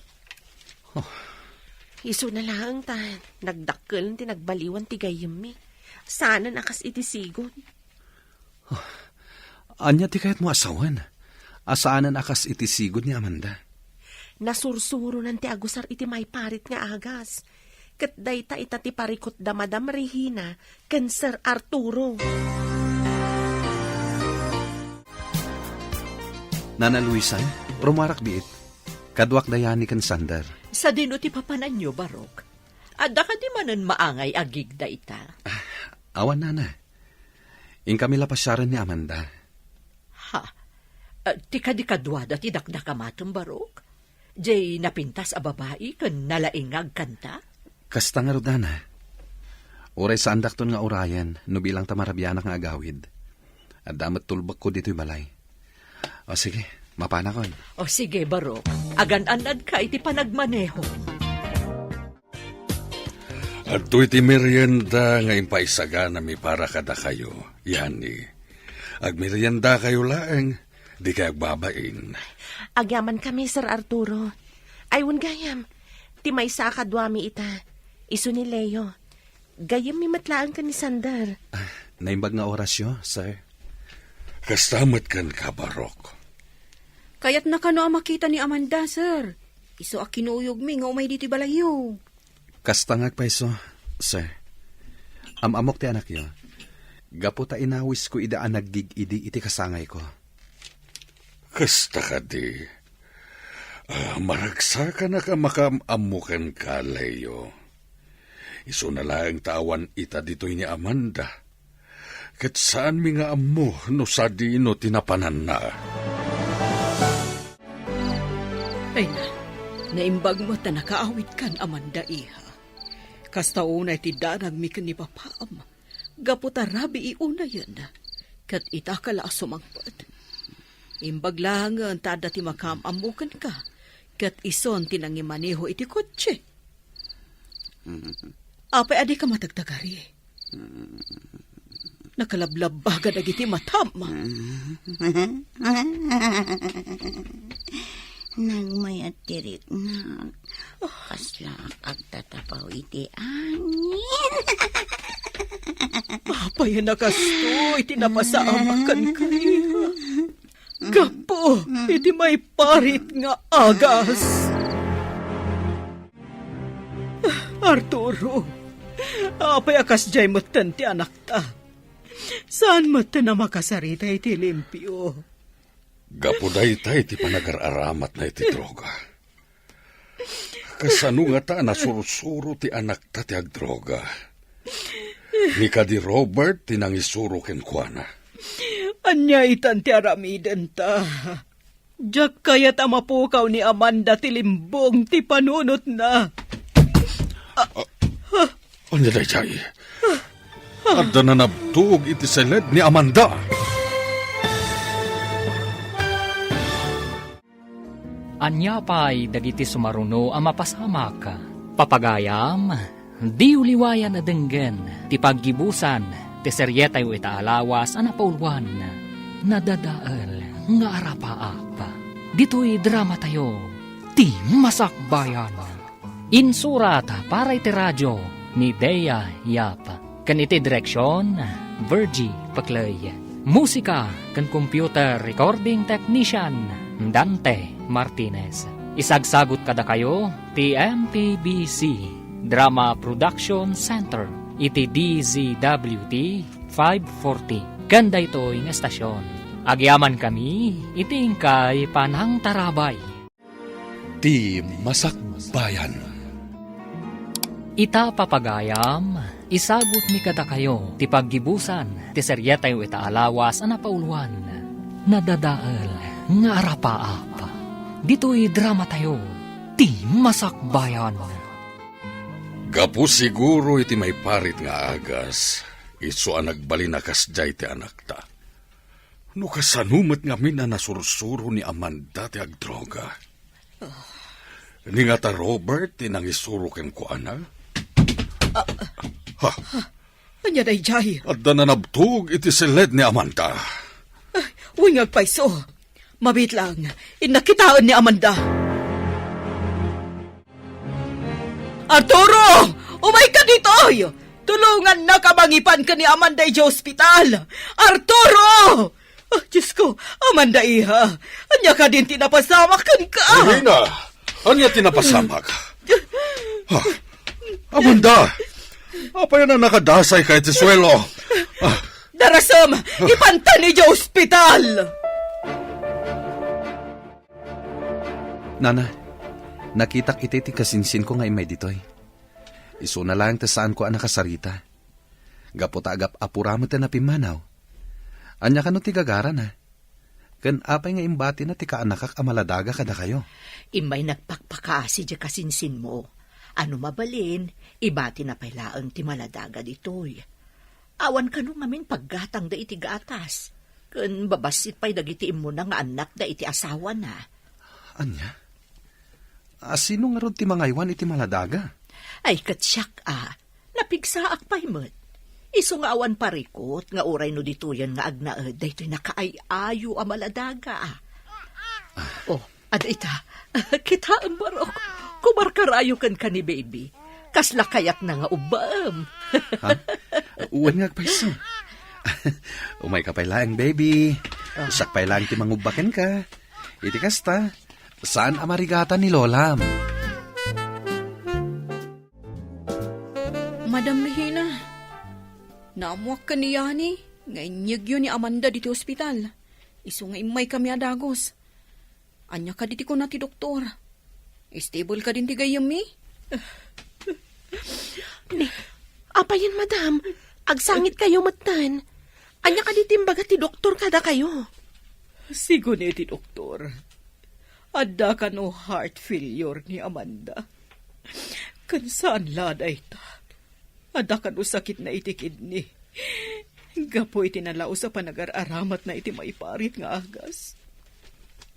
Iso na lang ta. Nagdakkel ti nagbaliwan ti gayem mi. Sana nakas iti sigod. Anya ti kayat mo asawan? Asaanan akas iti sigod ni Amanda? Nasursuro nan ti agusar iti may parit nga agas. Kat dayta itati parikot da Madam Regina ken Sir Arturo. Nana Luisa, rumarak biit. Kadwak dayani ken Sander. Sa dino ti papanan nyo, Barok. Adda ka di manan maangay agig da ita. Awan nana. In kami lapasyaran ni Amanda. Ha? Ti kadikadwada ti dakdakamatom, Barok? Jay napintas a babae ken nalaingag kanta? Kasta nga rodana. Uray sa andak ton nga urayan, no bilang tamarabyanak nga agawid. At damat tulbak ko dito'y balay. O sige, mapanakon. O sige, Barok. Agan-anad ka iti panagmaneho. At iti merienda nga impaisaga na mi para kada kayo. Yani, agmerienda kayo laeng, di kayo agbabain. Agyaman kami, Sir Arturo. Aywan gayam. Ti may sa kadwami ita. Iso ni Leo. Gayam mi matlaan ka ni Sander. Naimbag nga orasyo, sir. Kastamat kan ka, Barok. Kaya't nakano ang makita ni Amanda, sir. Iso a kinuyog mi nga umay dito balayo. Kastangag pa iso, sir. Amok ti anak yo. Gaputa inawis ko idaan naggig-idi iti kasangay ko. Kasta ka di. Maragsa ka na ka makamamukan ka, Leo. Iso na lang tawan ita dito'y ni Amanda. Kat saan mi nga amo no sa dino tinapanan na. Ay na, naimbag mo ta nakaawit kan Amanda iha. Kasta unay ti danag mi ni papaam. Gaputa rabi iuna yan. Kat ita kala sumangpad. Imbag lang ang tada ti makamamukan ka. Kat ison tinangimaneho iti kotse. Apay adi ka matagtagari. Nakalablab baga dagiti matama. Nagmayat tirik na. Kasla agtatapaw iti angin. Apay nakasto, iti napasamakan kayo. Gapo, iti may parit nga agas. Arturo, apay akas jay matan ti anak ta. Saan matan na makasarita iti limpyo? Gapuday tayo ti panagar-aramat na iti droga. Kasano nga ta nasursuro ti anak ta ti agdroga. Ni kadi Robert tinangisuro ken kuana. Anya itan ti aramiden ta. Diyak kayat amapukaw ni Amanda ti limbong ti panunot na. Anya day jay? Adda na nabtuog iti seled ni Amanda. Anya pa'y dagiti sumaruno ang mapasamak. Papagayam, di uliwayan na denggen, ti paggibusan, ti seryetay ita alawas, anapaulwan, nadadaal, nga arapaap. Dito'y drama tayo, ti masakbayan. Insurat para iti radyo, ni Dea Yap. Kan iti direksyon, Virgie Paclay. Musika, kan computer recording technician, Dante Martinez. Isagsagot kada kayo, TMPBC Drama Production Center, iti DZWT 540. Ganda ito'y nga estasyon. Agyaman kami, itingkay Panang Tarabay. Ti Masakbayan. Ita papagayam, isagot mi kada kayo, ti paggibusan, ti seryetay ita alawas, anapaulwan, nadadaal, nga arapaap. Dito'y drama tayo, ti masakbayan. Gapu siguro iti may parit nga agas, iso ang nagbalinakas jay ti anak ta. No kasanumat nga min na nasursuro ni Amanda ti agdroga. Ni nga ta Robert tinangisuro ken kuana. Anya day jay? Adda na nabtug iti seled ni Amanda. Wingag paiso. Mabit lang, inakitaan ni Amanda. Arturo! Umay ka dito! Tulungan na kabangipan ka ni Amanda sa ospital! Arturo! Oh, Diyos ko, Amanda iha, anya ka din tinapasamakan ka! Regina! Anya tinapasamak? Amanda! Apa yan na nakadasay kay Tisuelo? Darasam! Ipanta ni sa ospital! Nana, nakitak iti ti kasinsin ko nga imay ditoy. Iso na lang ta saan ko ang nakasarita. Gaputa agap apuramo ta na pimanaw. Anya ka no ti gagara na. Kan apay nga imbati na ti kaanakak amaladaga kada kayo. Imay nagpakpakasi di kasinsin mo. Ano mabalin, ibati na pailaan ti maladaga ditoy. Awan ka nung amin paggatang da iti gatas. Kan babasit pa'y dagiti mo na nga anak da iti asawa na. Anya? Sino nga ron ti mangaywan iti maladaga? Ay katsyak napigsaak pa'y met. Iso nga awan parikot, nga uray no dito yan nga agnaed, daytoy nakaayayo a maladaga Oh, ada ita, kita ang barok, kumarkarayo kan ka ni baby. Kasla kayat na nga ubam. Ha? Uwan nga paiso. Umay ka pay lang, baby. Usak pay lang ti mangubaken ka. Iti kasta, saan amarigata ni Lola? Madam Regina, naamuak ka ni Yani, ngainyag yun ni Amanda dito ospital. Iso nga imay kami adagos. Anya ka diti ko na ti doktor. Stable ka din ti gayam mi? Apayan, madam. Agsangit kayo matan. Anya ka ditimbaga ti doktor kada kayo. Sigo ni ti doktor. Adda ka no heart failure ni Amanda. Kansaan laday ta. Adda ka no sakit na iti kidney. Gapo iti nalao sa panagar-aramat na iti maiparit nga agas.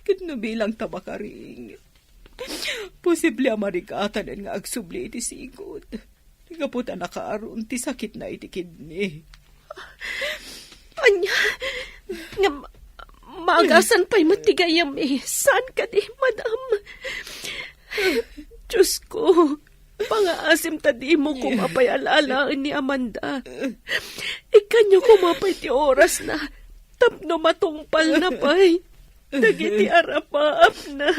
Kidno bilang tabakaring. Posible amarigatan nga agsubli iti sigod. Gapo ta nakaaron ti sakit na iti kidney. Anya, nga maagasan pa'y matigayam eh. Saan ka di, madam? Diyos ko, pangaasim ta di mo kumapay alalaan ni Amanda. Ikanyo kumapay ti oras na tapno matungpal na pa'y. Dagiti arapaap na.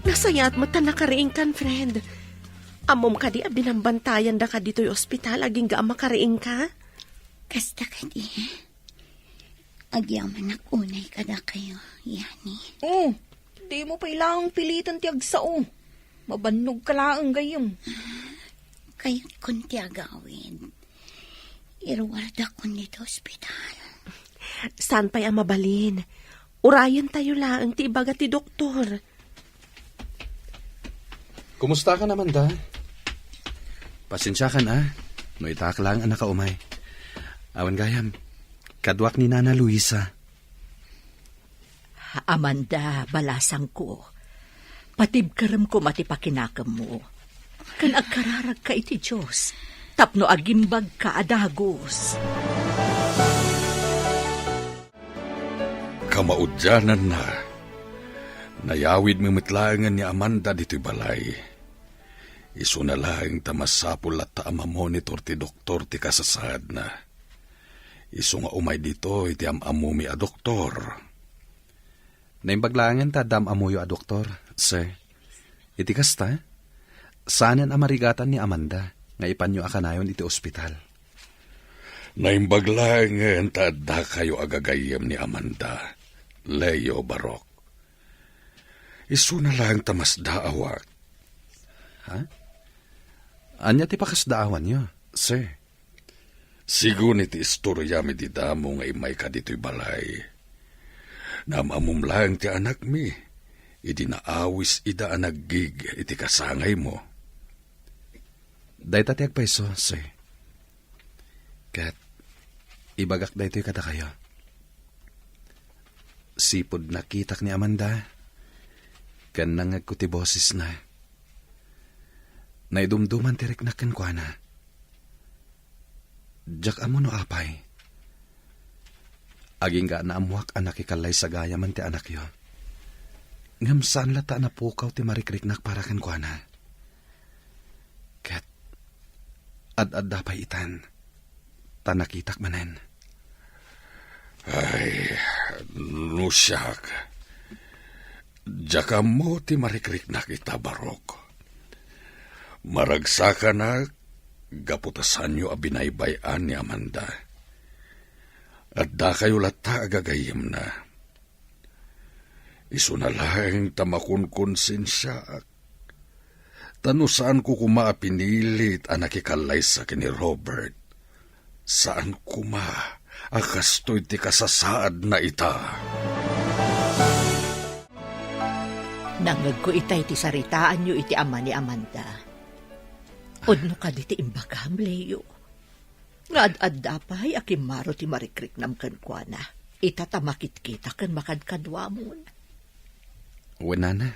Nasayat mo ta nakariing kan, friend. Amom ka di binambantayan da ka dito'y ospital, aging ga makariing ka? Kasta ka di. Agyaman nakunay ka na kayo, Yani. Di mo pa ilang pilitan ti agsao. Mabannog ka laang gayam. Kaya kung ti agawin, irwarda ko nito ospital. Saan pa'y mabalin? Urayan tayo lang ti ibaga ti doktor. Kumusta ka naman, da? Pasensya ka na. No itak lang ang nakaumay. Awan gayam, kadwak ni Nana Luisa. Amanda, balasang ko. Patibkaram ko matipakinakam mo. Kan agkararag ka iti Diyos. Tapno agimbag ka adagos. Kamaudyanan na. Nayawid mimitlangan ni Amanda dito'y balay. Isu na lang tamasapul at taamamonitor ti doktor ti kasasad na. Isu nga umay dito iti amamumi a doktor. Naimbaglangan ta dam amuyo a doktor, sir. Iti kasta, saanan amarigatan ni Amanda nga ipanyo akanayon iti ospital. Naimbaglangan ta adda kayo agagayem ni Amanda, Leo Barok. Isu na lang tamasdaawak. Ha? Anya ti pakasdaawan nyo, sir? Sigun iti istorya mi di damo nga imay ka dito'y balay. Namamum lang ti anak mi, idi naawis ida anaggig iti kasangay mo. Day tatiag paiso, sir. Kat, ibagak day to'y kada kayo. Sipod nakitak ni Amanda, kan nangag ko ti boses na. Naidumduman ti riknakan kwa na. Jak amo no apay. Aging ga naamuak anak ikalay sa gaya man ti anak yo. Ngam saan lata na pukaw ti marikriknak para kan kwa na. Kat, ad-ad dapay itan. Tanakitak manen. Ay, nusyak. Jaka mo ti marikriknak ita, Barok. Maragsakan na gaputasan nyo abinaybayan ni Amanda. At da kayo lata agagayim na. Isu na lang tamakunkonsensya. Tano saan ko pinilit ang nakikalay sa ni Robert. Saan akastoy ti kasasaad na ita. Nangag ko itay ti saritaan nyo iti ama ni Amanda. Odno ka di ti imbagam, Leo. Nga ad dapay akimaro ti marikrik nam kankwana. Itatamakit kita kan makadkadwa mo. Wala na.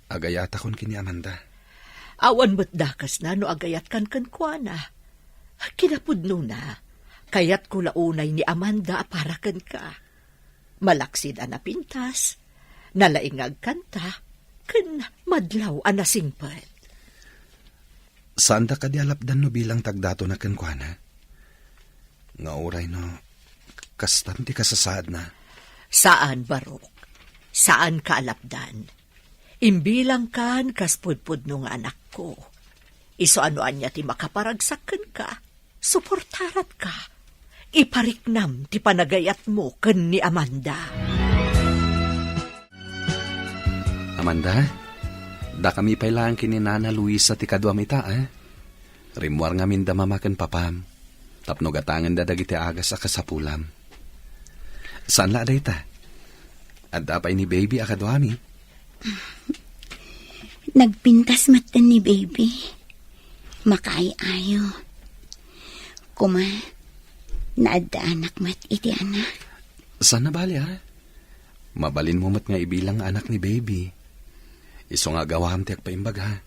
Agayata kon kini Amanda. Awan mo't dakas na no agayat kan kankwana. Kinapudno na. Kayat ko launay ni Amanda para kan ka. Malaksid na pintas. Nalaingag kanta. Kan madlaw anasingpat. Saan da ka di alapdan no bilang tagdato na kankwana? Nga oray no, kastam ti kasasaad na. Saan, Barok? Saan ka alapdan? Imbilang kan kaspudpud no nga anak ko. Iso anoan niya ti makaparagsakan ka. Suportarat ka. Ipariknam ti panagayat mo ken ni Amanda. Amanda, da kami pailang kini Nana Luisa ti kadwam ita, Rimwar nga minda mamakan papam. Tapno gatangan da dagiti agas a kasapulam. Saan la dayta? At apay ni baby akadwami. Nagpintas matan ni baby. Makaayo. Kuma, naadda anak mat iti anak. Saan na bali ha? Mabalin mo mat nga ibilang anak ni baby. Iso nga gawam tiyak paimbag ha.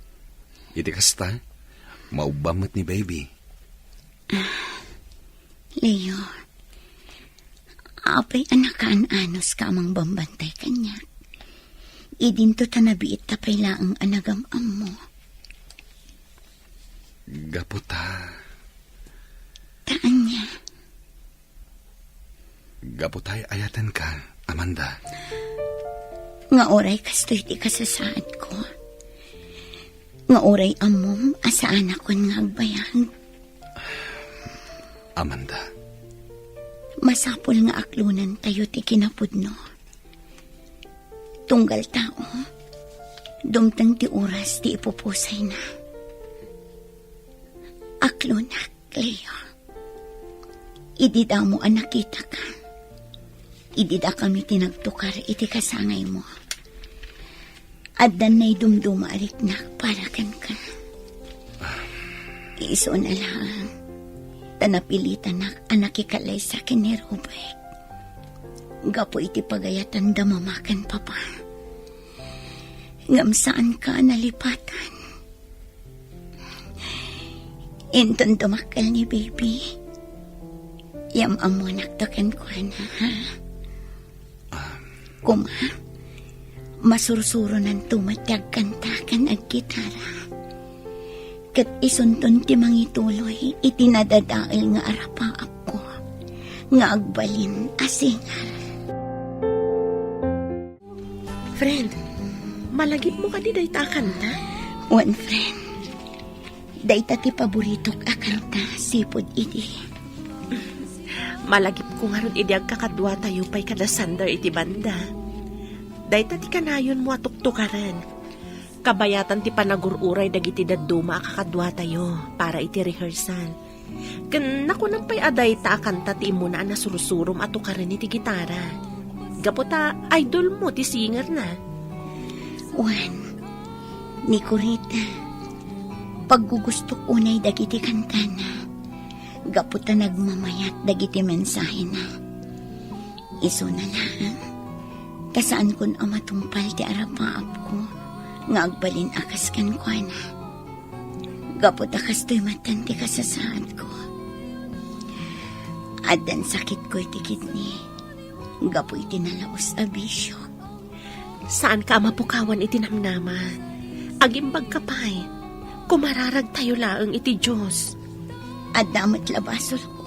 Iti kasta, maubam mat ni baby. Leo, apay anakaan anos ka amang bambantay kanya. Idinto tanabiit tapay laang anagam-am mo. Gaputa. Taan niya. Gaputay ayatan ka, Amanda. Nga oray kastoy ti kasasaad ko. Nga oray amom asaan ako nga agbayag. Amanda. Masapol nga aklunan tayo ti kinapudno. Tunggal tao, dumtang ti oras ti ipupusay na. Aklunak, Leo. Idida mo ang nakita ka. Idida kami tinagtukar iti kasangay mo. Addan na'y dumdumarik na para kan ka. Iso na lang. Tanapilitan na anakikalay sa akin ni Robert. Gapo iti pagayatan damamakan papa. Ngam saan ka nalipatan. Inton tumakal ni baby. Yam amo naktakan ko na ha. Kuma, masursuro ng tumatyag kantakan ag gitara. Kat isunton ti mangituloy itinadadail nga arapaap ko. Nga agbalin asingal. Friend, malagip mo ka di dayta kanta? One friend, dayta ti paboritok akanta sipod iti. Malagip ko nga ron idi agkakadwa tayo pa'y kada sander iti banda. Dayta ti kanayon mo atuktukaran. Kabayatan ti panagururay dagiti dadduma akakadwa tayo para iti rehearsal. Ken naku nang pa'y aday ta akanta ti imuna na surusurom atukaran iti gitara. Gaputa idol mo ti singer na. Juan, ni Corita, paggugustok unay dagiti kantana. Gaputa nagmamayat dagiti mensahe na. Iso na lang. Kasaan kun amatumpal ti arapaap ko. Nga agbalin akas kan ko na. Gaputa kastoy matan ti kasasaad ko. Adan sakit ko iti kidney. Gapu iti nalaos a bisyo. Saan ka mapukawan iti namnaman? Agimbag ka pa'y. Kumararag tayo laang iti Diyos. At damat labasol ko.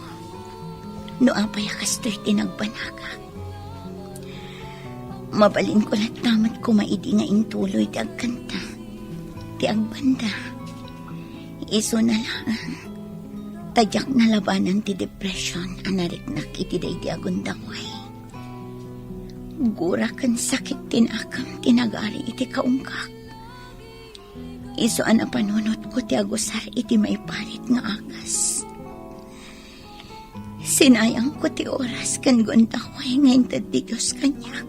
No apay kastoy tinagbanaka. Mabalin ko lahat damat ko maidi nga intuloy ti agkanta. Ti agbanda. Iso na lang. Tadyak na labanan ti depression anariknak iti day ti agundaway. Gura kan sakit tinakam tinagari iti kaungkak. Iso ana panunot ko ti agusar iti maiparit nga akas. Sinayang ko ti oras kan gundaway ngayon ti Diyos kanya.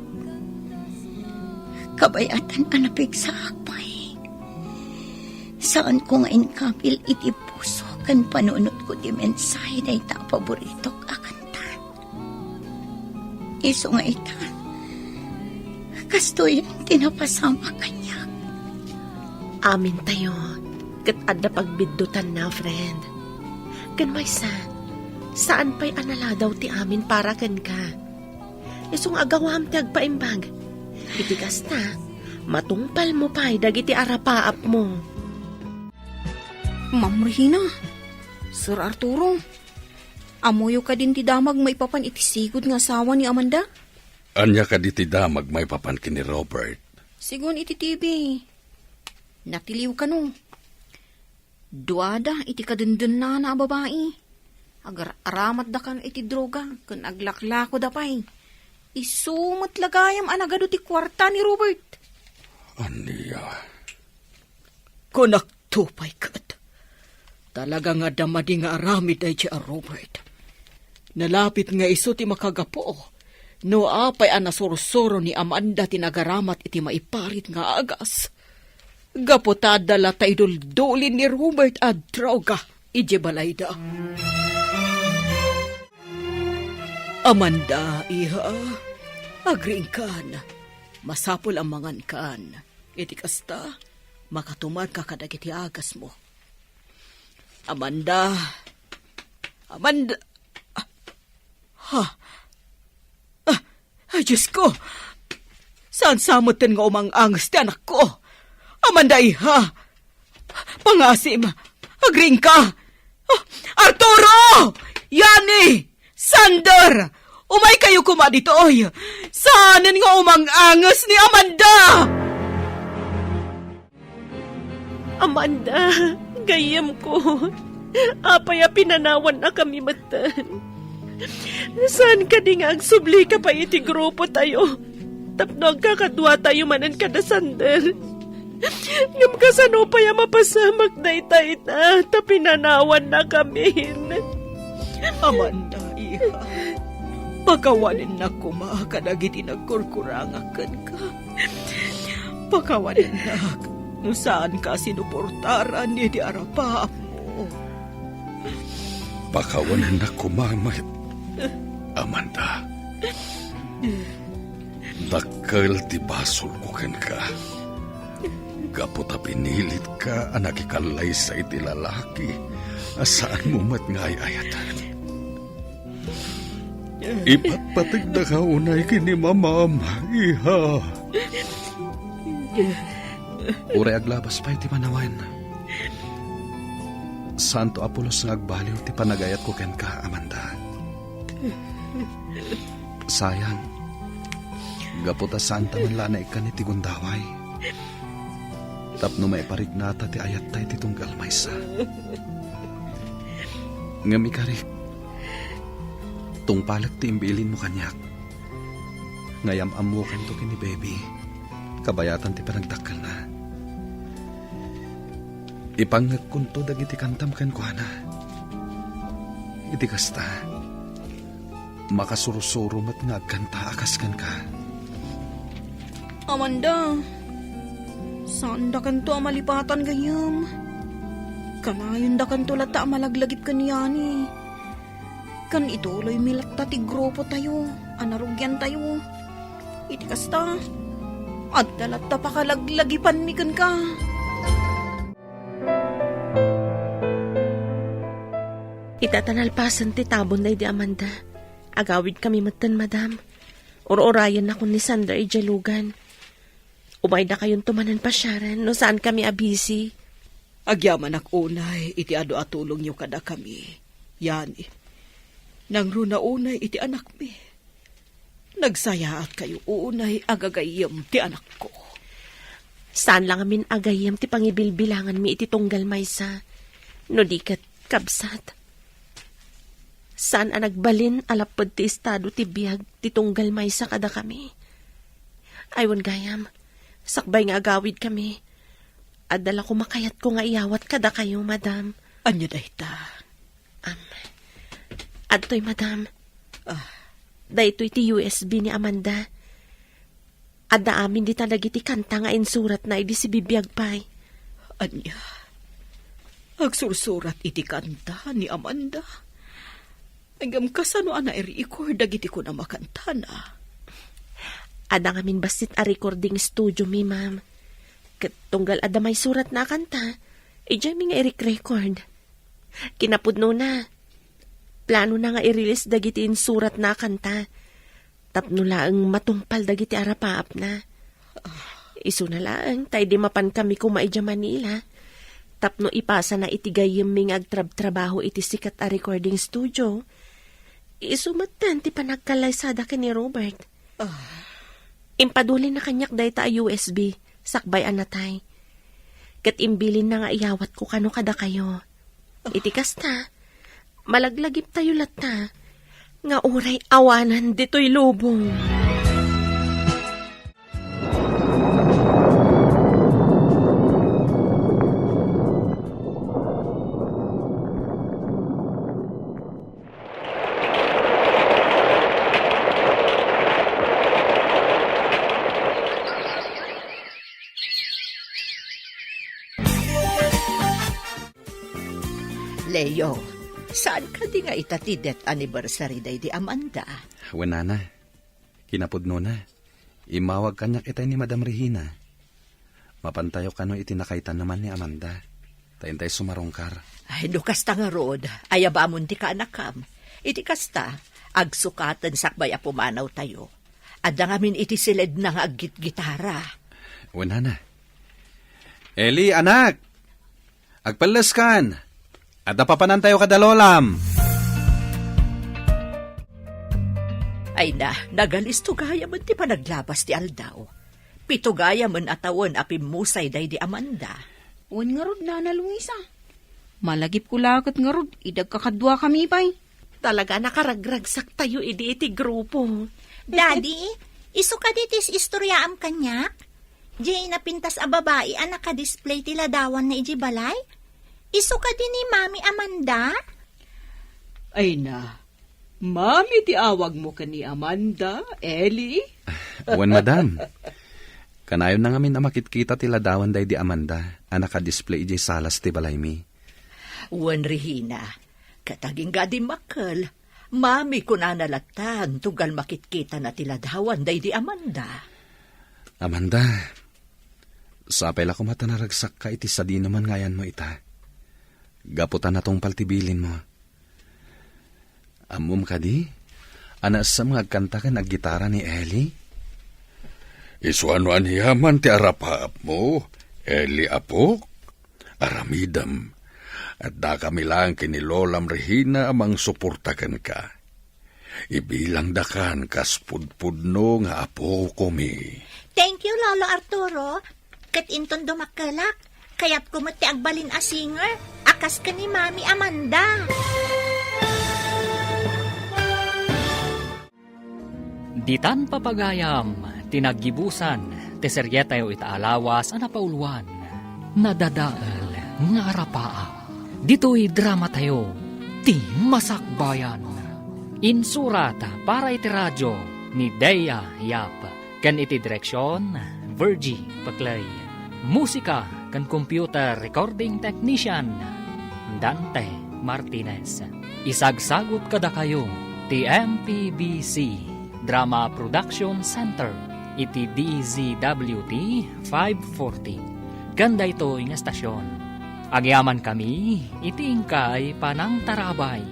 Kabayatan anapig sa akpay. Saan ko ngayon kapil iti puso kan panunot ko ti mensahe na ita paboritok akanta. Iso nga ita. Kastoy tinapasama kanya. Amin tayo. Kat adda pagbiddutan na, friend. Kan may saan pa'y anala daw ti amin para kan ka. Isong agawam ti agpaimbag. Iti kasta, matungpal mo pa'y dagiti arapaap mo. Ma'am Regina, Sir Arturo, amuyo ka din ti damag maipapan iti sigod nga asawa ni Amanda? Anya ka di ti damag may papan kini Robert. Sigon iti TV. Natiliw ka no. Duada iti kadundun na babae. Agar aramat da kan iti droga. Kan aglaklako da pay. Isumat lagayam anagado ti kwarta ni Robert. Aniya. Kunak tupay kat. Talaga nga damadi nga aramid ay siya Robert. Nalapit nga iso ti makagapo. No apay ang nasursuro ni Amanda tinagaramat iti maiparit nga agas. Gaputada la taydul-dulin ni Robert at droga, ije balayda. Amanda, iha, agring kan, masapol ang mangan kan. Iti kasta, makatumar ka kadag iti agas mo. Amanda, ay, Diyos ko, saan samutin nga umang-angas ti anak ko? Amanda, iha, pangasim, agring ka. Arturo! Yani! Sander! Umay kayo kumaditoy! Saanin nga umang-angas ni Amanda! Amanda, gayam ko. Apay pinanawan na kami matan. Saan ka di nga agsubli ka pa iti grupo tayo? Tapno agkakadwa tayo manan kada Sander. Ngam kasano pa yung mapasamak na ita-ita, tapinanawan na kami. Amanda, iha, pakawanin na kumakadagiti nagkurkurangakan ka. Pakawanin na, no saan ka sinuportaran ni di arapa mo. Pakawanan na kumamay, Amanda. Dakkel ti basol ko ken ka. Kaputa pinilit ka, anak ikalay sa iti lalaki, asaan mo mat ngay ayatan. Ipatpatig na ka unay kini mamama, iha. Uray aglabas pa iti manawan. Santo Apolos nga agbaliw ti panagayat ko ken ka, Amanda. Sayang, gaputa santa man lana ikan iti gundaway. Tapno may parignata ti ayat tayo ti tunggal maysa. Ngam ikarik, tungpalag ti imbilin mo kanyak. Ngayam amukan to kini baby, kabayatan ti panagdakkel na. Ipangagkunto dagiti kantam ken kuana. Iti kasta, makasurusuro mat nga agkanta akas ken ka. Amanda, saan da kanto amalipatan gayam? Kanayon da kanto lata amalaglagip kaniyani. Kan ituloy milatta ti grupo tayo, anarugyan tayo. Iti kasta, at dalata pakalaglagipan mi kan ka. Itatanalpasan ti tabon na di Amanda. Agawid kami matan, madam. Or-orayan na ko ni Sander ijalugan. Umay na kayong tumanan pa Sharon, no saan kami abisi. Agyaman ak unay, iti ado atulong nyo kada kami. Yani, nang runa unay iti anak mi. Nagsayaat kayo unay agagayam ti anak ko. Saan lang amin agayam ti pangibilbilangan mi iti tunggal maysa. No di kat kabsat. Saan ang nagbalin alapod ti estado ti biyag ti tunggal maysa kada kami. Aywan gayam, sakbay nga agawid kami. Adala ko makayat ko nga iyawat kada kayo, madam. Anya dahita? Adtoy, madam. Dahito iti USB ni Amanda. Adda amin di talag iti kanta nga insurat na idi si bibiyag pay. Anya? Agsursurat iti kanta ni Amanda? Agam kasano ana i-record dagiti ko na makanta na. Ada ngamin basit a recording studio mi, ma'am. Tunggal ada may surat na kanta, ijay mi nga i-record. Kinapudno na. Plano na nga i-release dagiti surat na kanta. Tapno laang matungpal dagiti arapaap na. Isu na laang, tay di mapan kami kumaidya Manila. Tapno ipasa na itigayim ming agtrab-trabaho iti sikat a recording studio. Isumatan ti panagkalaysada ni Robert. Impadulin na kanyak day ta USB, sakbay anatay. Kat imbilin na nga iyawat ko kano kada kayo. Itikas ta, malaglagip tayo lata, nga uray awanan dito'y lubong. Leo, saan ka di nga itati death anniversary day di Amanda? Wenana, kinapudno na. Imawag kanyak itay ni Madam Regina. Mapantayo kano itinakaitan naman ni Amanda. Tayintay sumarongkar. Ay, lukas ta nga rod, ayabamon di ka anakam. Iti kasta, agsukatan sakbay a pumanaw tayo. Adda ngamin iti silid na nga aggit-gitara. Wenana. Eli, anak! Agpalaskan! At napapanan tayo kadalolam! Ay na, nagalisto gaya man ti panaglabas ti Aldaw. Pito gaya man atawon apimusay day di Amanda. Uwan nga rod, Nana Luisa. Malagip ko lakot nga rod, idag kakadwa kami pa'y. Talaga nakaragragsak tayo iti grupo. Daddy, iso ka ditis istoryaam kanyak? Jay napintas a babae a naka-display tila dawan na iji balay? Iso ka din ni Mami Amanda? Ay na, Mami ti awag mo ka ni Amanda, Ellie? Wan, madam. Kanayon na ngamin na makitkita tila dawan day di Amanda, ang naka-display ijay salas ti balay mi. Wan Regina, kataging gadi makal. Mami ko na nalatan, tugal makitkita na tila dawan day di Amanda. Amanda, sapay la ko matanaragsak ka iti sadi naman ngayan mo ita. Gaputan na tong paltibilin mo. Amum ka di? Anas sa mga kanta ka naggitara ni Ellie? Isuanuan hiyaman ti arapaap mo, Eli apok, aramidam. At da kami lang kinilolam Regina amang suportakan ka. Ibilang dakan kas pudpudno nga apo ko mi. Thank you, Lolo Arturo. Kat inton dumakalak, kaya't kumati agbalin a singer, akas ka ni Mami Amanda. Ditan papagayam, tinaggibusan, ti seryetayo itaalawas ana pauluan, nadadaal nga arapaa. Dito'y drama tayo, ti Masakbayan. Insurata para iti radyo ni Dea Yap. Kan iti direksyon, Virgie Paclay. Musika kan computer recording technician, Dante Martinez. Isagsagot kada kayo, ti MPBC Drama Production Center, iti DZWT 540. Ganda ito yung estasyon. Agyaman kami, iti ingkay panang tarabay.